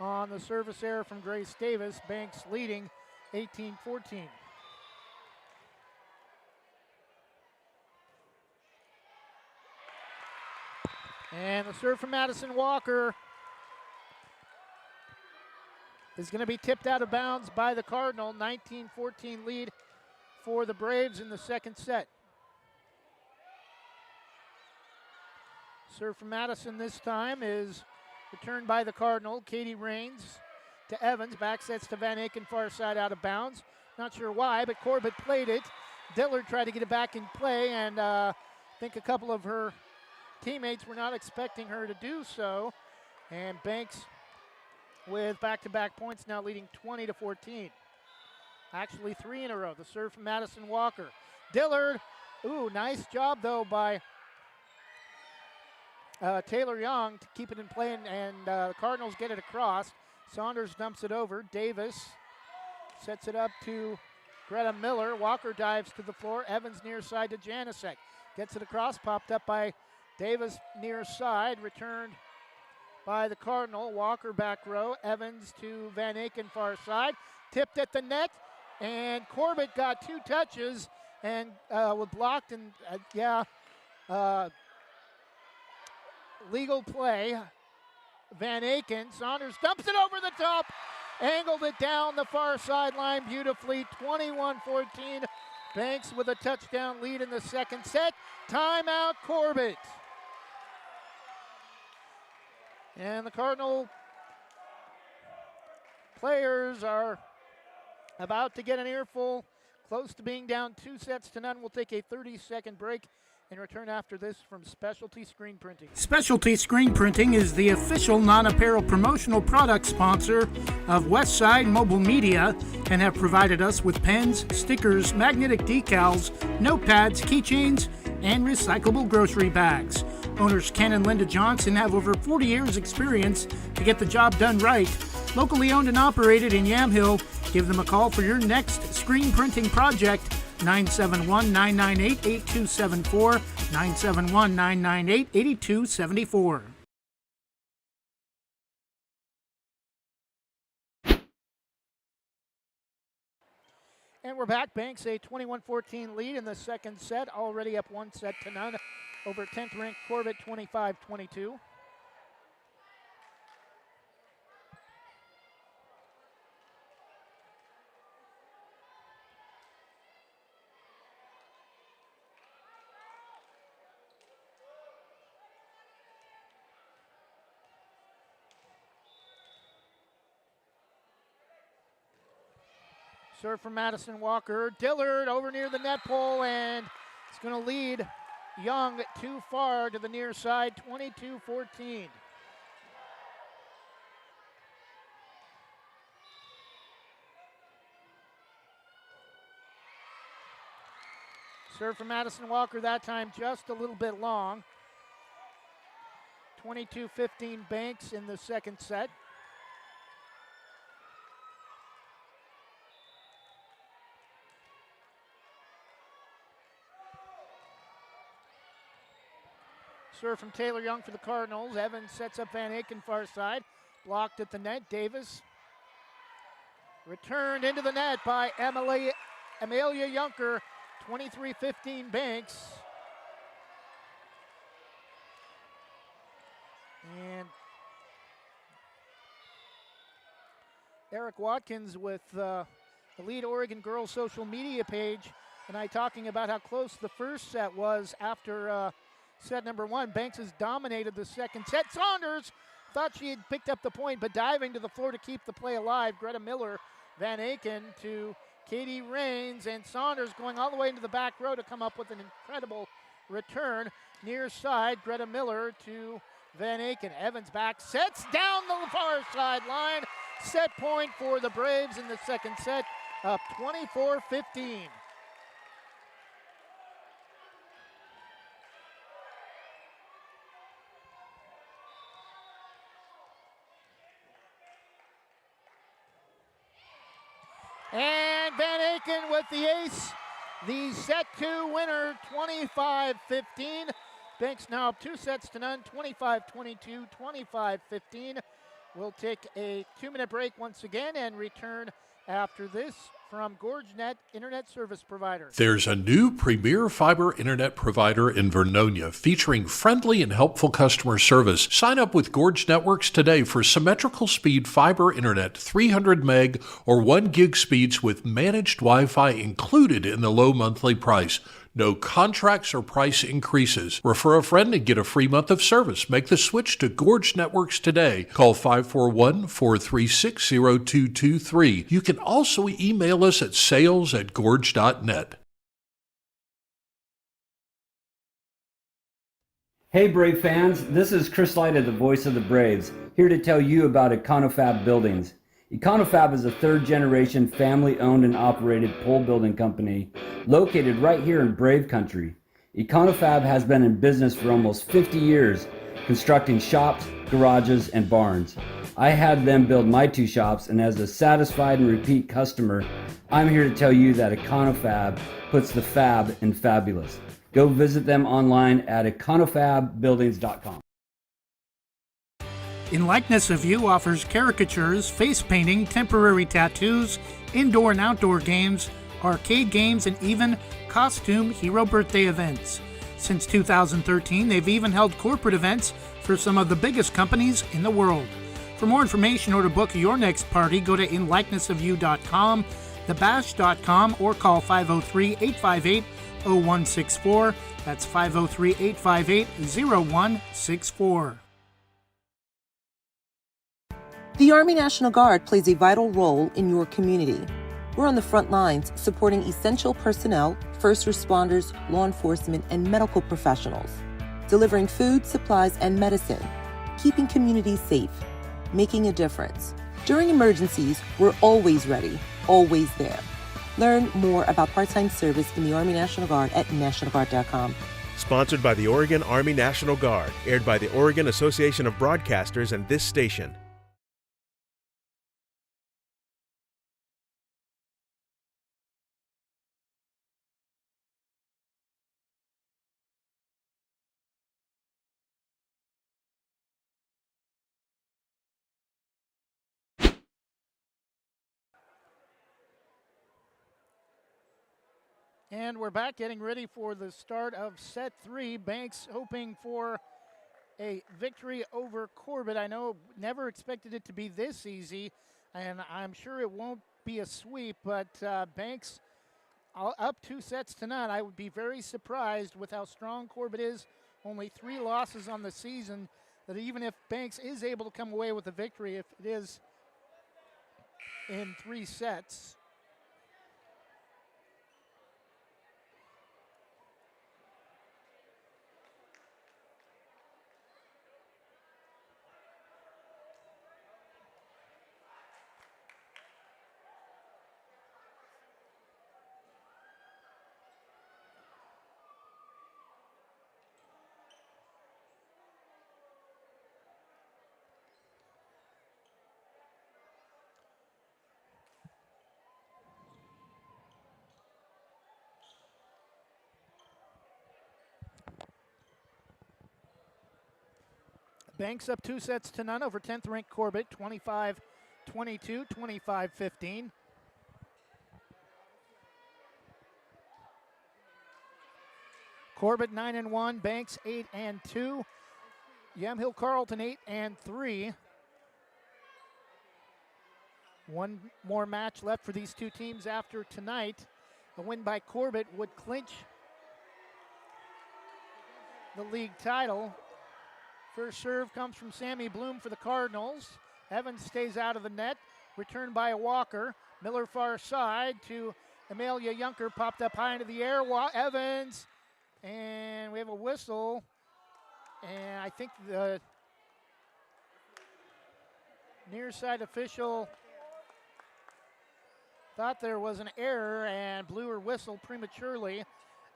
on the service error from Grace Davis. Banks leading 18-14. And the serve from Madison Walker is going to be tipped out of bounds by the Cardinal. 19-14 lead for the Braves in the second set. Serve from Madison this time is returned by the Cardinal. Katie Rains to Evans. Back sets to Van Aken, far side out of bounds. Not sure why, but Corbett played it. Dillard tried to get it back in play, and I think a couple of her teammates were not expecting her to do so. And Banks with back-to-back points now leading 20-14. Actually 3 in a row. The serve from Madison Walker. Dillard, ooh, nice job though by Taylor Young to keep it in play, and the Cardinals get it across. Saunders dumps it over. Davis sets it up to Greta Miller. Walker dives to the floor. Evans near side to Janasek. Gets it across, popped up by Davis near side. Returned by the Cardinal. Walker back row. Evans to Van Aken far side. Tipped at the net, and Corbett got 2 touches and was blocked, and legal play. Van Aken. Saunders dumps it over the top. Angled it down the far sideline beautifully. 21-14. Banks with a touchdown lead in the second set. Timeout, Corbett. And the Cardinal players are about to get an earful. close to being down 2-0. We'll take a 30-second break and return after this from Specialty Screen Printing. Specialty Screen Printing is the official non-apparel promotional product sponsor of Westside Mobile Media and have provided us with pens, stickers, magnetic decals, notepads, keychains, and recyclable grocery bags. Owners Ken and Linda Johnson have over 40 years experience to get the job done right. Locally owned and operated in Yamhill. Give them a call for your next screen printing project. 971-998-8274, 971-998-8274. And we're back. Banks a 21-14 lead in the second set, already up 1-0 over 10th ranked Corbett 25-22. Serve from Madison Walker. Dillard over near the net pole, and it's going to lead Young too far to the near side, 22-14. Serve from Madison Walker, that time just a little bit long. 22-15 Banks in the second set. Serve from Taylor Young for the Cardinals. Evans sets up Van Aken far side. Blocked at the net. Davis returned into the net by Amelia Junker. 23-15 Banks. And Eric Watkins with the Lead Oregon Girls social media page and I talking about how close the first set was after set number one. Banks has dominated the second set. Saunders thought she had picked up the point, but diving to the floor to keep the play alive. Greta Miller, Van Aken to Katie Rains, and Saunders going all the way into the back row to come up with an incredible return. Near side, Greta Miller to Van Aken. Evans back, sets down the far sideline. Set point for the Braves in the second set, up 24-15. And Van Aken with the ace, the set two winner, 25-15. Banks now up 2-0, 25-22, 25-15. We'll take a 2-minute break once again and return after this from GorgeNet Internet Service Provider. There's a new premier fiber internet provider in Vernonia featuring friendly and helpful customer service. Sign up with Gorge Networks today for symmetrical speed fiber internet, 300 meg or 1 gig speeds with managed Wi-Fi included in the low monthly price. No contracts or price increases. Refer a friend and get a free month of service. Make the switch to Gorge Networks today. Call 541-436-0223. You can also email us at sales@gorge.net. Hey Brave fans, this is Chris Lyda, the voice of the Braves, here to tell you about Econofab Buildings. Econofab is a third-generation family-owned and operated pole building company located right here in Brave Country. Econofab has been in business for almost 50 years, constructing shops, garages, and barns. I had them build my 2 shops, and as a satisfied and repeat customer, I'm here to tell you that Econofab puts the fab in fabulous. Go visit them online at econofabbuildings.com. In Likeness of You offers caricatures, face painting, temporary tattoos, indoor and outdoor games, arcade games, and even costume hero birthday events. Since 2013, they've even held corporate events for some of the biggest companies in the world. For more information or to book your next party, go to inlikenessofyou.com, thebash.com, or call 503-858-0164. That's 503-858-0164. The Army National Guard plays a vital role in your community. We're on the front lines supporting essential personnel, first responders, law enforcement, and medical professionals, delivering food, supplies, and medicine, keeping communities safe, making a difference. During emergencies, we're always ready, always there. Learn more about part-time service in the Army National Guard at nationalguard.com. Sponsored by the Oregon Army National Guard, aired by the Oregon Association of Broadcasters and this station. And we're back getting ready for the start of set 3. Banks hoping for a victory over Corbett. I know never expected it to be this easy, and I'm sure it won't be a sweep, but Banks up 2 sets to none. I would be very surprised with how strong Corbett is. Only 3 losses on the season, that even if Banks is able to come away with a victory, if it is in 3 sets, Banks up 2 sets to none over 10th ranked Corbett, 25-22, 25-15. Corbett 9-1, Banks 8-2, Yamhill Carlton 8-3. One more match left for these 2 teams after tonight. A win by Corbett would clinch the league title. First serve comes from Sammy Bloom for the Cardinals. Evans stays out of the net. Returned by a Walker. Miller far side to Amelia Junker. Popped up high into the air. Evans. And we have a whistle. And I think the near side official thought there was an error and blew her whistle prematurely.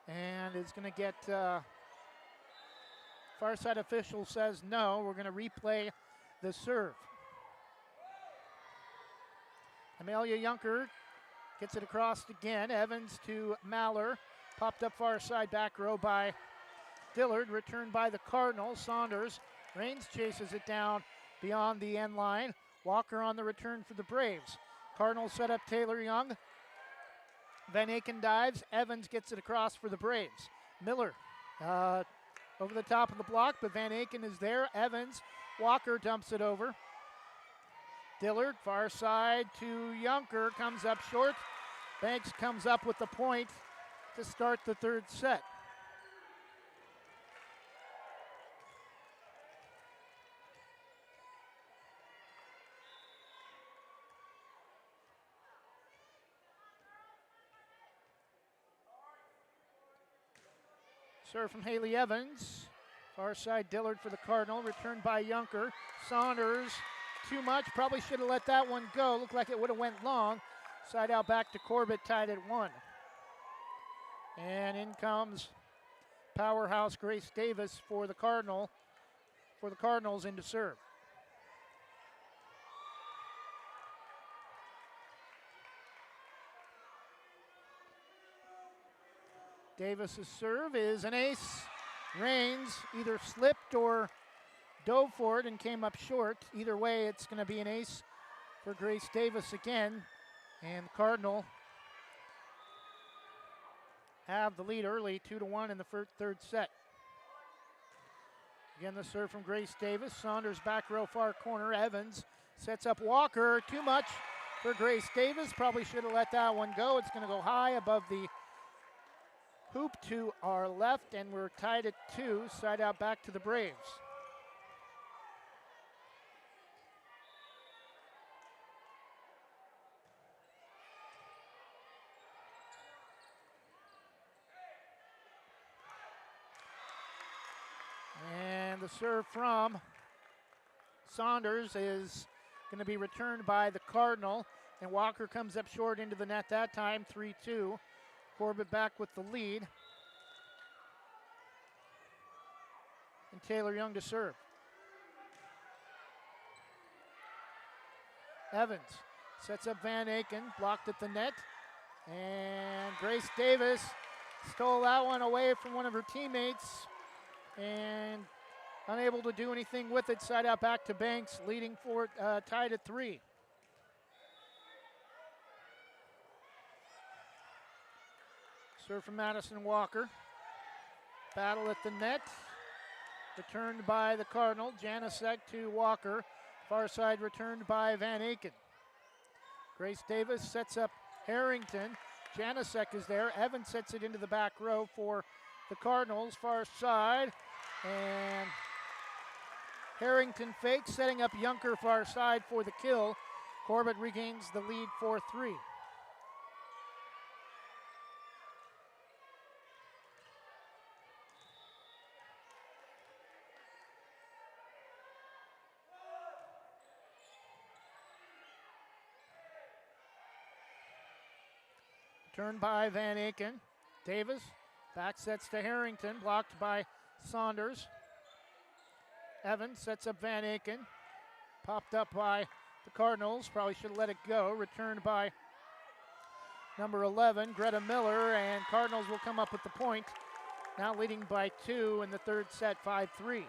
And is going to get... Far side official says no. We're going to replay the serve. Amelia Junker gets it across again. Evans to Maller. Popped up far side back row by Dillard. Returned by the Cardinals. Saunders. Raines chases it down beyond the end line. Walker on the return for the Braves. Cardinals set up Taylor Young. Van Aken dives. Evans gets it across for the Braves. Miller. Over the top of the block, but Van Aken is there. Evans, Walker dumps it over. Dillard, far side to Junker, comes up short. Banks comes up with the point to start the 3rd set. Serve from Haley Evans. Far side Dillard for the Cardinal. Returned by Junker. Saunders, too much. Probably should have let that one go. Looked like it would have went long. Side out back to Corbett, tied at 1. And in comes powerhouse Grace Davis for the Cardinals into serve. Davis's serve is an ace. Raines either slipped or dove for it and came up short. Either way, it's going to be an ace for Grace Davis again. And Cardinal have the lead early, 2-1 in the 3rd set. Again, the serve from Grace Davis. Saunders back row far corner. Evans sets up Walker. Too much for Grace Davis. Probably should have let that one go. It's going to go high above the hoop to our left, and we're tied at 2. Side out back to the Braves. the serve from Saunders is going to be returned by the Cardinal, and Walker comes up short into the net that time, 3-2. Corbett back with the lead. And Taylor Young to serve. Evans sets up Van Aken, blocked at the net. And Grace Davis stole that one away from one of her teammates and unable to do anything with it. Side out back to Banks, leading for tied at 3. Serve from Madison Walker. Battle at the net. Returned by the Cardinal. Janicek to Walker. Far side returned by Van Aken. Grace Davis sets up Harrington. Janicek is there. Evans sets it into the back row for the Cardinals. Far side. And Harrington fakes, setting up Yunker far side for the kill. Corbett regains the lead 4-3. Turned by Van Aken. Davis back sets to Harrington, blocked by Saunders. Evans sets up Van Aken. Popped up by the Cardinals. Probably should have let it go. Returned by number 11, Greta Miller, and Cardinals will come up with the point. Now leading by 2 in the third set, 5-3.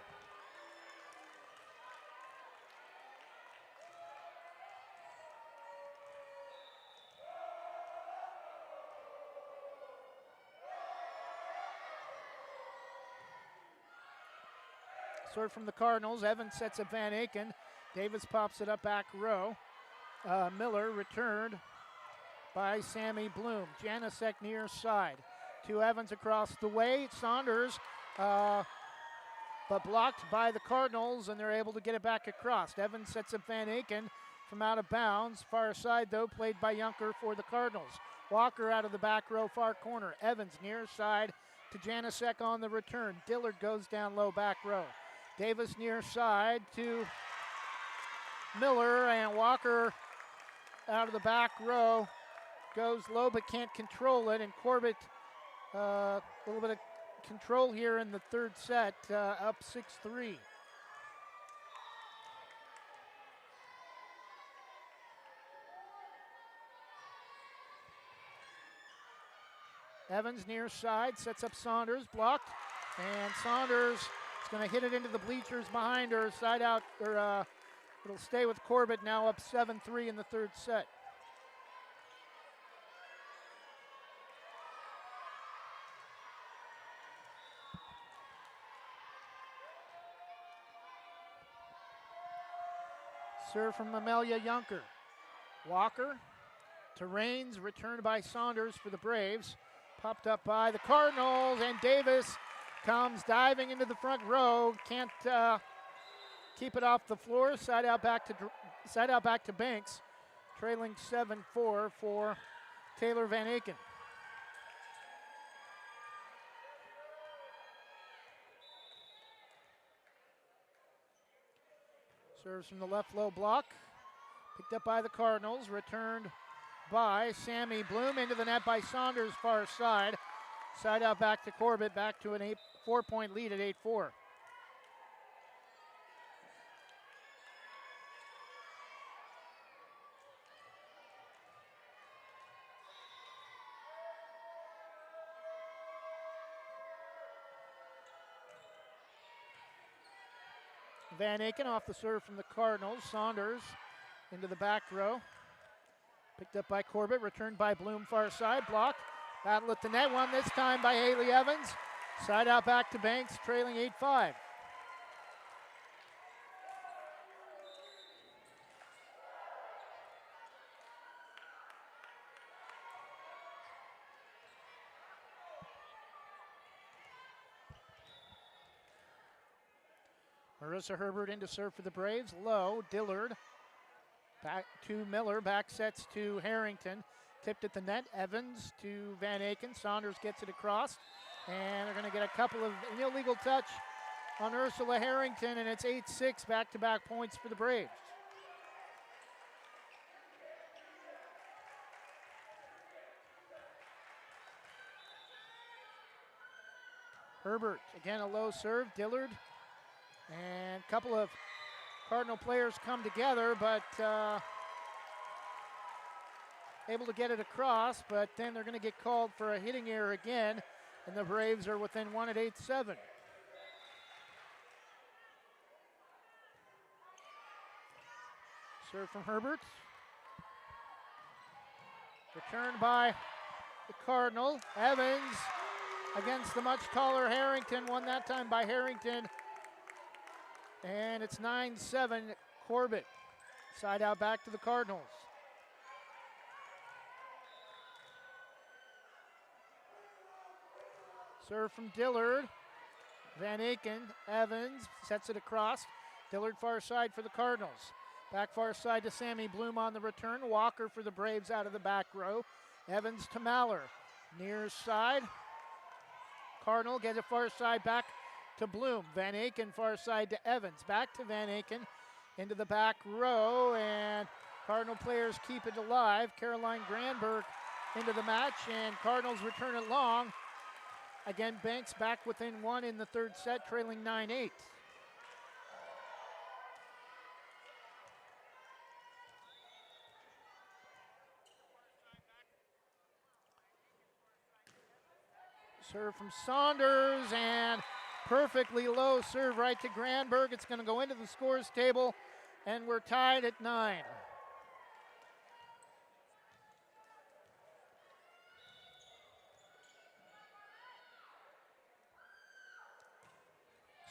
Serve from the Cardinals. Evans sets up Van Aken. Davis pops it up back row. Miller returned by Sammy Bloom. Janicek near side. To Evans across the way. Saunders, but blocked by the Cardinals, and they're able to get it back across. Evans sets up Van Aken from out of bounds. Far side, though, played by Yunker for the Cardinals. Walker out of the back row, far corner. Evans near side to Janicek on the return. Dillard goes down low, back row. Davis near side to Miller, and Walker out of the back row goes low but can't control it, and Corbett a little bit of control here in the third set, up 6-3. Evans near side, sets up Saunders, blocked, and Saunders is going to hit it into the bleachers behind her, side out, or it'll stay with Corbett, now up 7-3 in the third set. Serve from Amelia Yunker. Walker to Raines, returned by Saunders for the Braves. Popped up by the Cardinals, and Davis comes diving into the front row. Can't keep it off the floor. Side out back to Banks. Trailing 7-4 for Taylor Van Aken. Serves from the left low block. Picked up by the Cardinals. Returned by Sammy Bloom. Into the net by Saunders, far side. Side out back to Corbett. Back to an 4-point lead at 8-4. Van Aken off the serve from the Cardinals. Saunders into the back row. Picked up by Corbett, returned by Bloom far side, blocked. Battle at the net, won this time by Haley Evans. Side out back to Banks, trailing 8-5. Marissa Herbert into serve for the Braves. Low, Dillard. Back to Miller. Back sets to Harrington. Tipped at the net. Evans to Van Aken. Saunders gets it across. And they're going to get a couple of an illegal touch on Ursula Harrington, and it's 8-6 back-to-back points for the Braves. Herbert, again a low serve, Dillard, and a couple of Cardinal players come together, but able to get it across, but then they're going to get called for a hitting error again, and the Braves are within one at 8-7. Serve from Herbert. Returned by the Cardinal. Evans against the much taller Harrington, won that time by Harrington. And it's 9-7, Corbett. Side out back to the Cardinals. Serve from Dillard. Van Aken, Evans sets it across. Dillard far side for the Cardinals. Back far side to Sammy Bloom on the return. Walker for the Braves out of the back row. Evans to Maller. Near side. Cardinal gets it far side back to Bloom. Van Aken far side to Evans. Back to Van Aken into the back row, and Cardinal players keep it alive. Caroline Granberg into the match, and Cardinals return it long. Again, Banks back within one in the third set, trailing 9-8. Serve from Saunders, and perfectly low serve right to Granberg. It's going to go into the scores table, and we're tied at 9.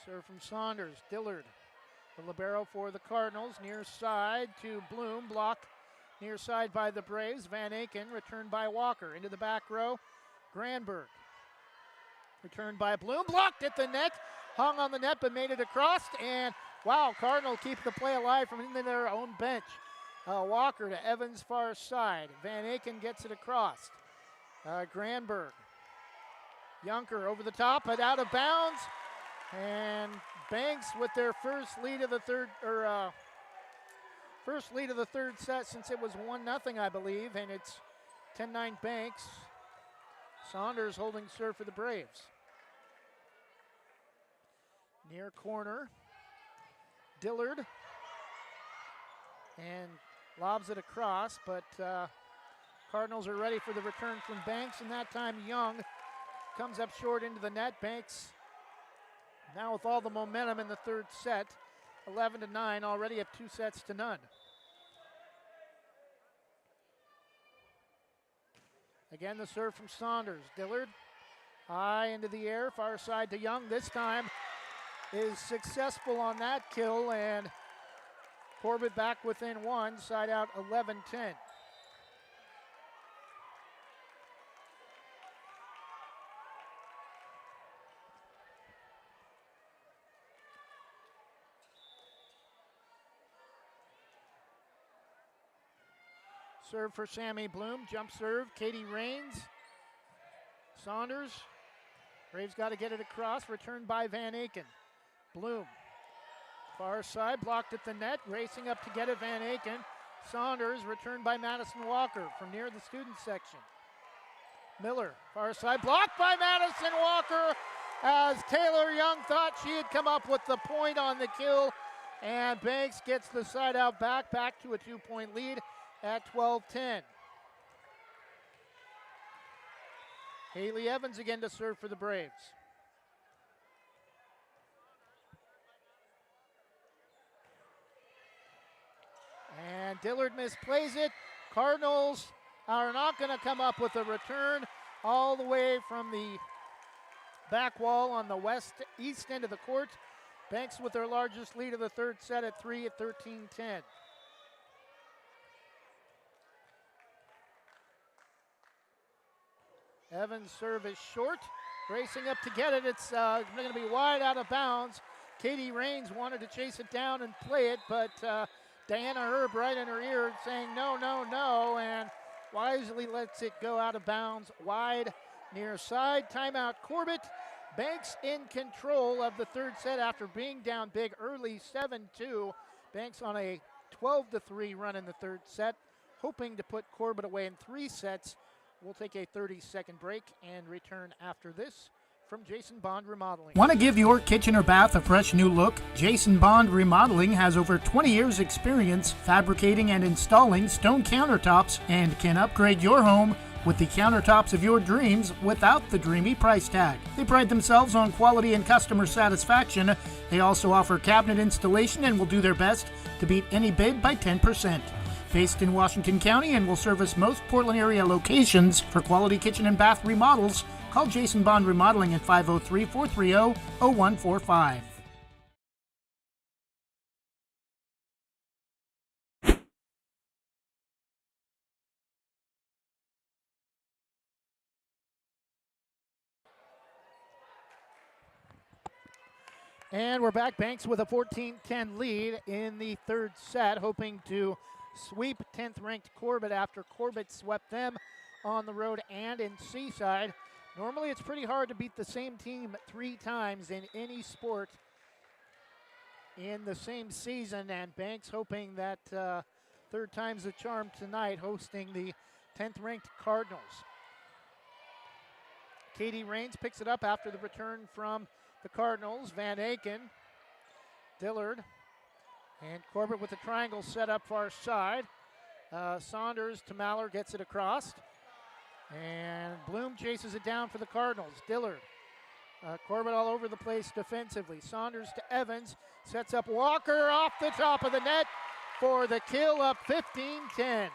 Serve from Saunders. Dillard, the libero for the Cardinals. Near side to Bloom. Blocked near side by the Braves. Van Aken returned by Walker. Into the back row. Granberg. Returned by Bloom. Blocked at the net. Hung on the net but made it across. And wow, Cardinal keep the play alive from in their own bench. Walker to Evans' far side. Van Aken gets it across. Granberg. Junker over the top but out of bounds. And Banks with their first lead of the third set since it was 1-0, I believe, and it's 10-9 Banks. Saunders holding serve for the Braves. Near corner, Dillard, and lobs it across, but Cardinals are ready for the return from Banks, and that time Young comes up short into the net. Banks now with all the momentum in the third set, 11-9, already up 2-0. Again, the serve from Saunders. Dillard, high into the air, far side to Young. This time is successful on that kill, and Corbett back within one, side out 11-10. Serve for Sammy Bloom, jump serve, Katie Rains. Saunders, Braves got to get it across, returned by Van Aken. Bloom, far side, blocked at the net, racing up to get it, Van Aken. Saunders, returned by Madison Walker from near the student section. Miller, far side, blocked by Madison Walker as Taylor Young thought she had come up with the point on the kill, and Banks gets the side out back to a 2-point lead at 12-10. Haley Evans again to serve for the Braves. And Dillard misplays it. Cardinals are not going to come up with a return all the way from the back wall on the east end of the court. Banks with their largest lead of the third set at 3 at 13-10. Evans' serve is short. Racing up to get it. It's going to be wide out of bounds. Katie Rains wanted to chase it down and play it, but Diana Herb right in her ear saying no, no, no, and wisely lets it go out of bounds wide near side. Timeout Corbett. Banks in control of the third set after being down big early 7-2. Banks on a 12-3 run in the third set, hoping to put Corbett away in 3 sets. We'll take a 30-second break and return after this from Jason Bond Remodeling. Want to give your kitchen or bath a fresh new look? Jason Bond Remodeling has over 20 years experience fabricating and installing stone countertops and can upgrade your home with the countertops of your dreams without the dreamy price tag. They pride themselves on quality and customer satisfaction. They also offer cabinet installation and will do their best to beat any bid by 10%. Based in Washington County and will service most Portland area locations. For quality kitchen and bath remodels, call Jason Bond Remodeling at 503-430-0145. And we're back. Banks with a 14-10 lead in the third set, hoping to sweep 10th-ranked Corbett after Corbett swept them on the road and in Seaside. Normally it's pretty hard to beat the same team 3 times in any sport in the same season, and Banks hoping that third time's the charm tonight, hosting the 10th-ranked Cardinals. Katie Raines picks it up after the return from the Cardinals. Van Aken, Dillard, and Corbett with the triangle set up far side. Saunders to Maller gets it across. And Bloom chases it down for the Cardinals. Dillard. Corbett all over the place defensively. Saunders to Evans. Sets up Walker off the top of the net for the kill, up 15-10.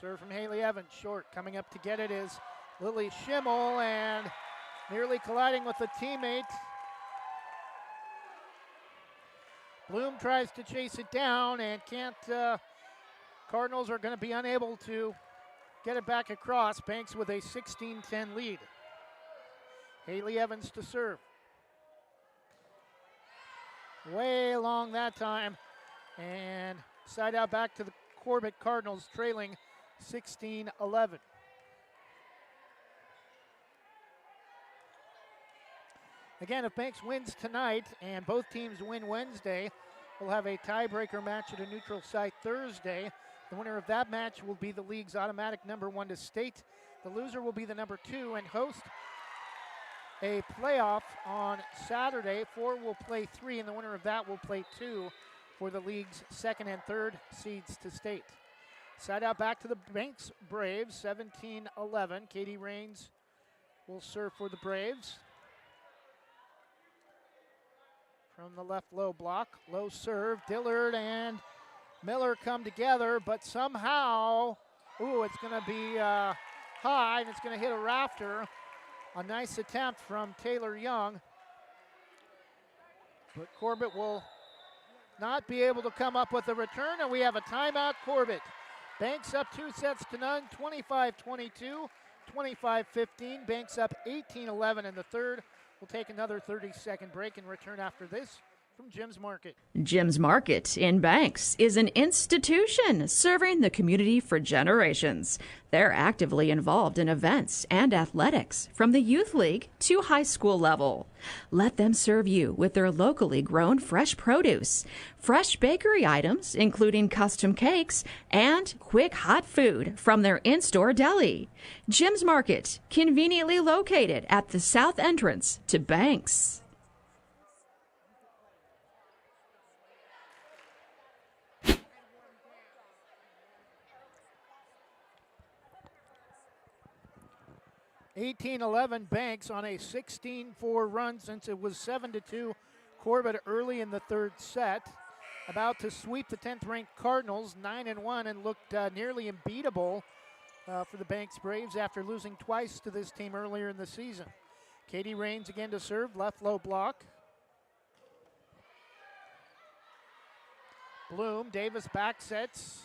Serve from Haley Evans, short. Coming up to get it is Lily Schimmel, and nearly colliding with a teammate. Bloom tries to chase it down and can't. Cardinals are going to be unable to get it back across. Banks with a 16-10 lead. Haley Evans to serve. Way long that time, and side out back to the Corbett Cardinals, trailing 16-11. Again, if Banks wins tonight and both teams win Wednesday, we'll have a tiebreaker match at a neutral site Thursday. The winner of that match will be the league's automatic number 1 to state. The loser will be the number 2 and host a playoff on Saturday. 4 will play 3, and the winner of that will play 2 for the league's 2nd and 3rd seeds to state. Side out back to the Banks Braves, 17-11. Katie Raines will serve for the Braves. From the left low block, low serve. Dillard and Miller come together, but somehow, it's going to be high, and it's going to hit a rafter. A nice attempt from Taylor Young. But Corbett will not be able to come up with a return, and we have a timeout, Corbett. Banks up 2-0, 25-22, 25-15. Banks up 18-11 in the third. We'll take another 30-second break and return after this from Jim's Market. Jim's Market in Banks is an institution serving the community for generations. They're actively involved in events and athletics from the youth league to high school level. Let them serve you with their locally grown fresh produce, fresh bakery items, including custom cakes, and quick hot food from their in-store deli. Jim's Market, conveniently located at the south entrance to Banks. Banks on a 16-4 run since it was 7-2 Corbett early in the third set. About to sweep the 10th-ranked Cardinals, 9-1, and looked nearly unbeatable for the Banks Braves after losing twice to this team earlier in the season. Katie Raines again to serve, left low block. Bloom, Davis back sets,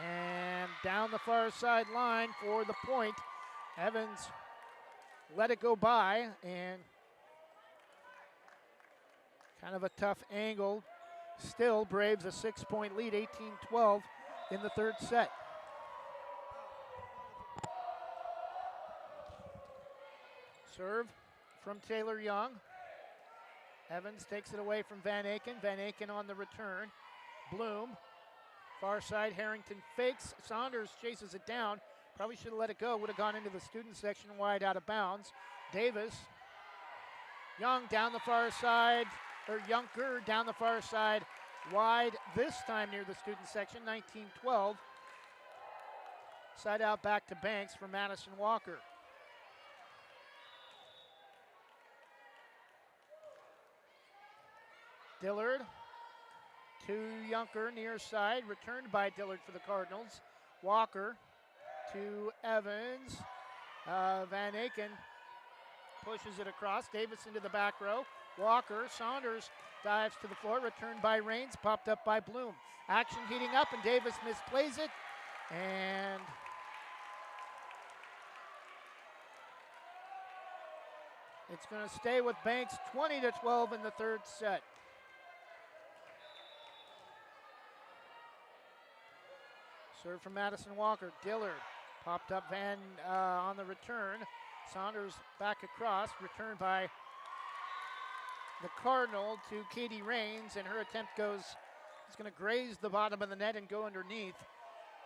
and down the far sideline for the point. Evans let it go by, and kind of a tough angle. Still, Braves a 6-point lead, 18-12 in the third set. Serve from Taylor Young. Evans takes it away from Van Aken. Van Aken on the return. Bloom, far side, Harrington fakes. Saunders chases it down. Probably should have let it go. Would have gone into the student section wide out of bounds. Davis. Young down the far side, or Younker down the far side, wide this time near the student section, 19-12. Side out back to Banks for Madison Walker. Dillard to Younker near side, returned by Dillard for the Cardinals. Walker to Evans. Van Aken pushes it across. Davis into the back row. Walker, Saunders dives to the floor, returned by Raines, popped up by Bloom. Action heating up, and Davis misplays it. And it's going to stay with Banks, 20-12 in the third set. Serve from Madison Walker. Dillard popped up Van on the return. Saunders back across, returned by the Cardinal to Katie Raines, and her attempt is going to graze the bottom of the net and go underneath.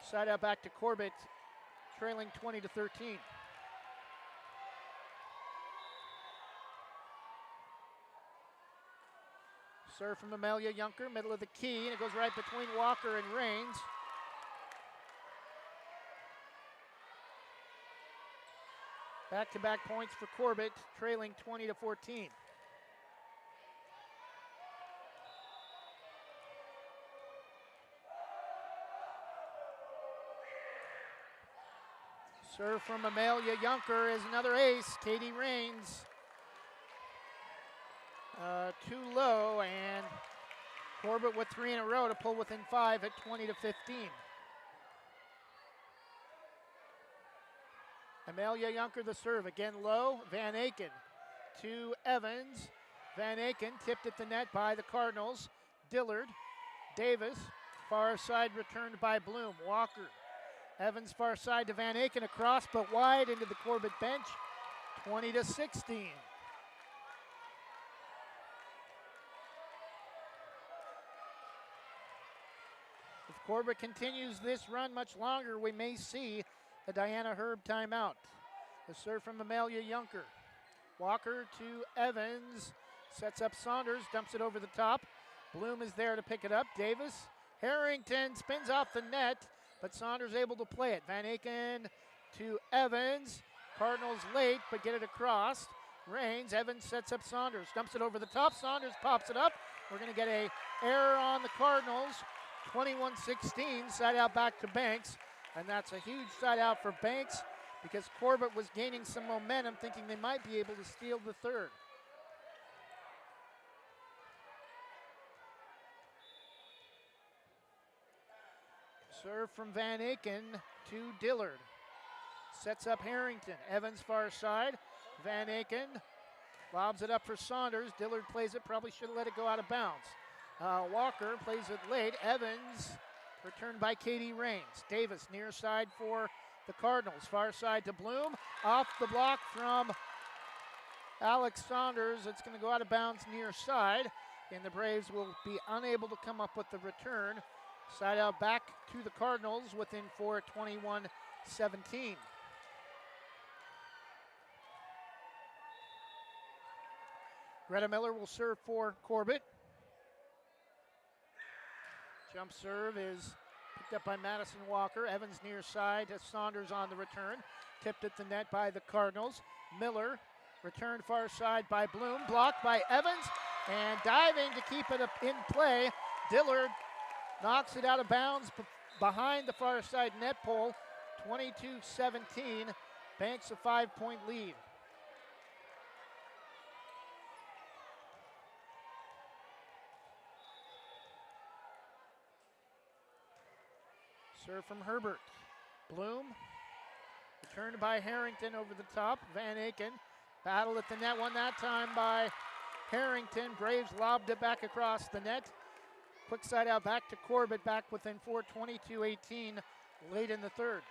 Side out back to Corbett, trailing 20-13. Serve from Amelia Younker, middle of the key, and it goes right between Walker and Raines. Back-to-back points for Corbett, trailing 20-14. Serve from Amelia Younker is another ace. Katie Raines too low, and Corbett with 3 in a row to pull within 5 at 20-15. Amelia Younker the serve, again low. Van Aken to Evans. Van Aken tipped at the net by the Cardinals. Dillard, Davis, far side returned by Bloom. Walker, Evans far side to Van Aken, across but wide into the Corbett bench, 20-16. If Corbett continues this run much longer, we may see a Diana Herb timeout. The serve from Amelia Younker. Walker to Evans. Sets up Saunders, dumps it over the top. Bloom is there to pick it up. Davis. Harrington spins off the net, but Saunders able to play it. Van Aken to Evans. Cardinals late, but get it across. Raines. Evans sets up Saunders. Dumps it over the top. Saunders pops it up. We're going to get a error on the Cardinals. 21-16. Side out back to Banks. And that's a huge side out for Banks because Corbett was gaining some momentum, thinking they might be able to steal the third. Serve from Van Aken to Dillard. Sets up Harrington. Evans far side. Van Aken lobs it up for Saunders. Dillard plays it, probably should have let it go out of bounds. Walker plays it late. Evans returned by Katie Raines. Davis near side for the Cardinals. Far side to Bloom. Off the block from Alex Saunders. It's going to go out of bounds near side, and the Braves will be unable to come up with the return. Side out back to the Cardinals within 4 at 21-17. Greta Miller will serve for Corbett. Jump serve is picked up by Madison Walker. Evans near side to Saunders on the return. Tipped at the net by the Cardinals. Miller returned far side by Bloom. Blocked by Evans. And diving to keep it in play. Dillard knocks it out of bounds behind the far side net pole. 22-17. Banks a 5-point lead. Serve from Herbert. Bloom. Returned by Harrington over the top. Van Aken Battle at the net, won that time by Harrington. Braves lobbed it back across the net. Quick side out back to Corbett, back within 4, 22-18, late in the third.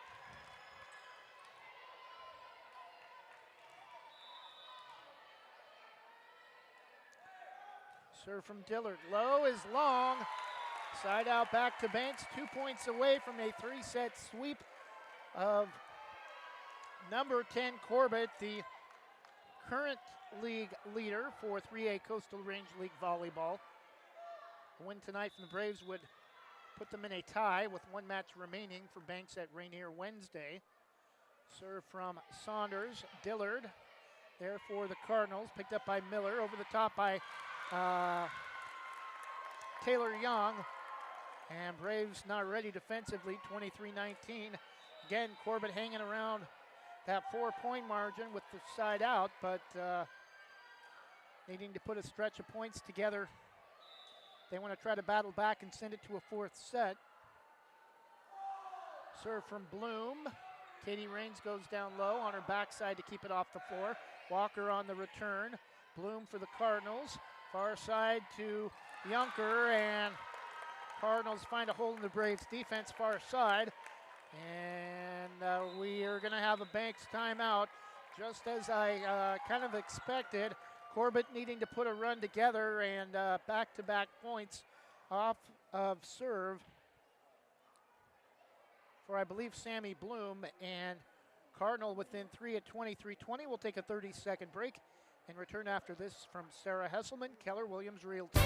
Serve from Dillard. Low is long. Side out back to Banks. 2 points away from a 3-set sweep of number 10 Corbett, the current league leader for 3A Coastal Range League Volleyball. A win tonight from the Braves would put them in a tie with one match remaining for Banks at Rainier Wednesday. Serve from Saunders. Dillard there for the Cardinals. Picked up by Miller. Over the top by Taylor Young. And Braves not ready defensively, 23-19. Again, Corbett hanging around that 4-point margin with the side out, but needing to put a stretch of points together. They want to try to battle back and send it to a fourth set. Serve from Bloom. Katie Raines goes down low on her backside to keep it off the floor. Walker on the return. Bloom for the Cardinals. Far side to Junker, and Cardinals find a hole in the Braves defense far side. And we are going to have a Banks timeout, just as I kind of expected. Corbett needing to put a run together, and back-to-back points off of serve for, I believe, Sammy Bloom. And Cardinal within 3 at 23-20. We'll take a 30-second break and return after this from Sarah Hesselman, Keller Williams Realty.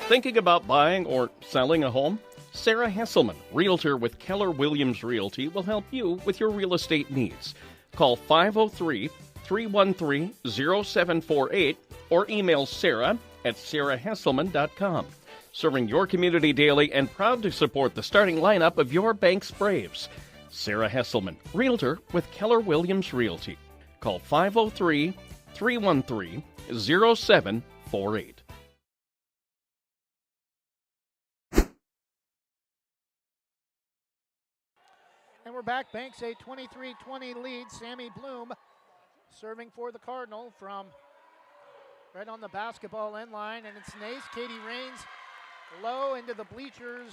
Thinking about buying or selling a home? Sarah Hesselman, Realtor with Keller Williams Realty, will help you with your real estate needs. Call 503-313-0748 or email Sarah at sarahhesselman.com. Serving your community daily and proud to support the starting lineup of your Banks Braves. Sarah Hesselman, Realtor with Keller Williams Realty. Call 503-313-0748. And we're back. Banks a 23-20 lead. Sammy Bloom serving for the Cardinal from right on the basketball end line. And it's Nace. Katie Raines low into the bleachers.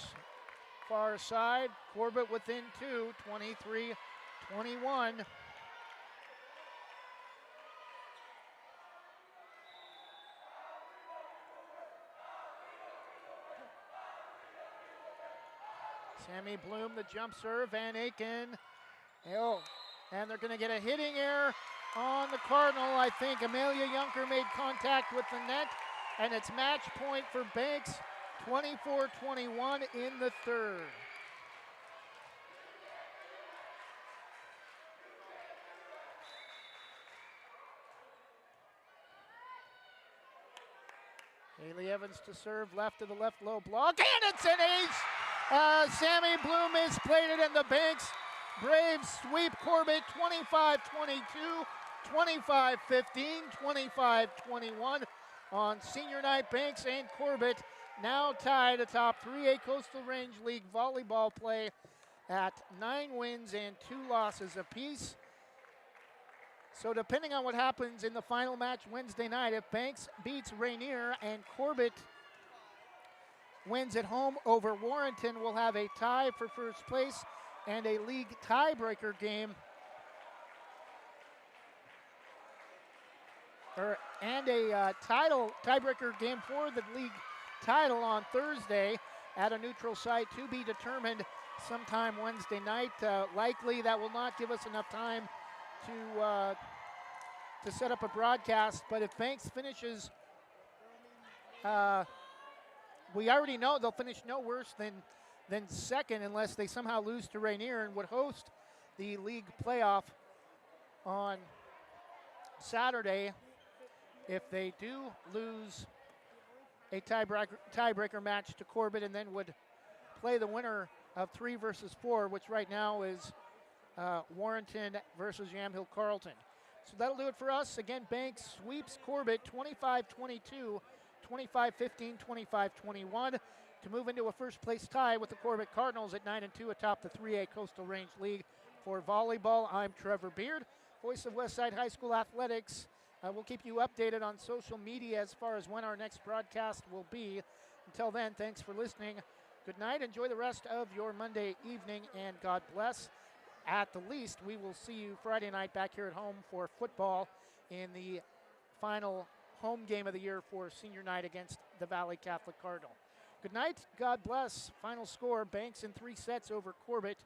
Far side. Corbett within 2. 23-21. Sammy Bloom, the jump serve, Van Aken. Oh, and they're going to get a hitting error on the Cardinal. I think Amelia Junker made contact with the net, and it's match point for Banks, 24-21 in the third. Haley Evans to serve, left of the left low block, and it's an ace! Sammy Bloom misplayed it, and the Banks Braves sweep Corbett 25-22, 25-15, 25-21 on senior night. Banks and Corbett now tied atop 3A Coastal Range League volleyball play at 9 wins and 2 losses apiece. So depending on what happens in the final match Wednesday night, if Banks beats Rainier and Corbett wins at home over Warrenton, we'll have a tie for first place and a league tiebreaker game, and a tiebreaker game for the league title on Thursday at a neutral site to be determined sometime Wednesday night. Likely that will not give us enough time to set up a broadcast, but if Banks finishes, we already know they'll finish no worse than second unless they somehow lose to Rainier and would host the league playoff on Saturday. If they do lose a tiebreaker match to Corbett, and then would play the winner of 3 versus 4, which right now is Warrenton versus Yamhill Carleton. So that'll do it for us. Again, Banks sweeps Corbett 25-22, 25-15, 25-21 to move into a first place tie with the Corbett Cardinals at 9-2 atop the 3A Coastal Range League. For volleyball, I'm Trevor Beard, voice of Westside High School Athletics, We'll keep you updated on social media as far as when our next broadcast will be. Until then, thanks for listening. Good night. Enjoy the rest of your Monday evening, and God bless. At the least, we will see you Friday night back here at home for football in the final home game of the year for senior night against the Valley Catholic Cardinal. Good night. God bless. Final score, Banks in 3 sets over Corbett,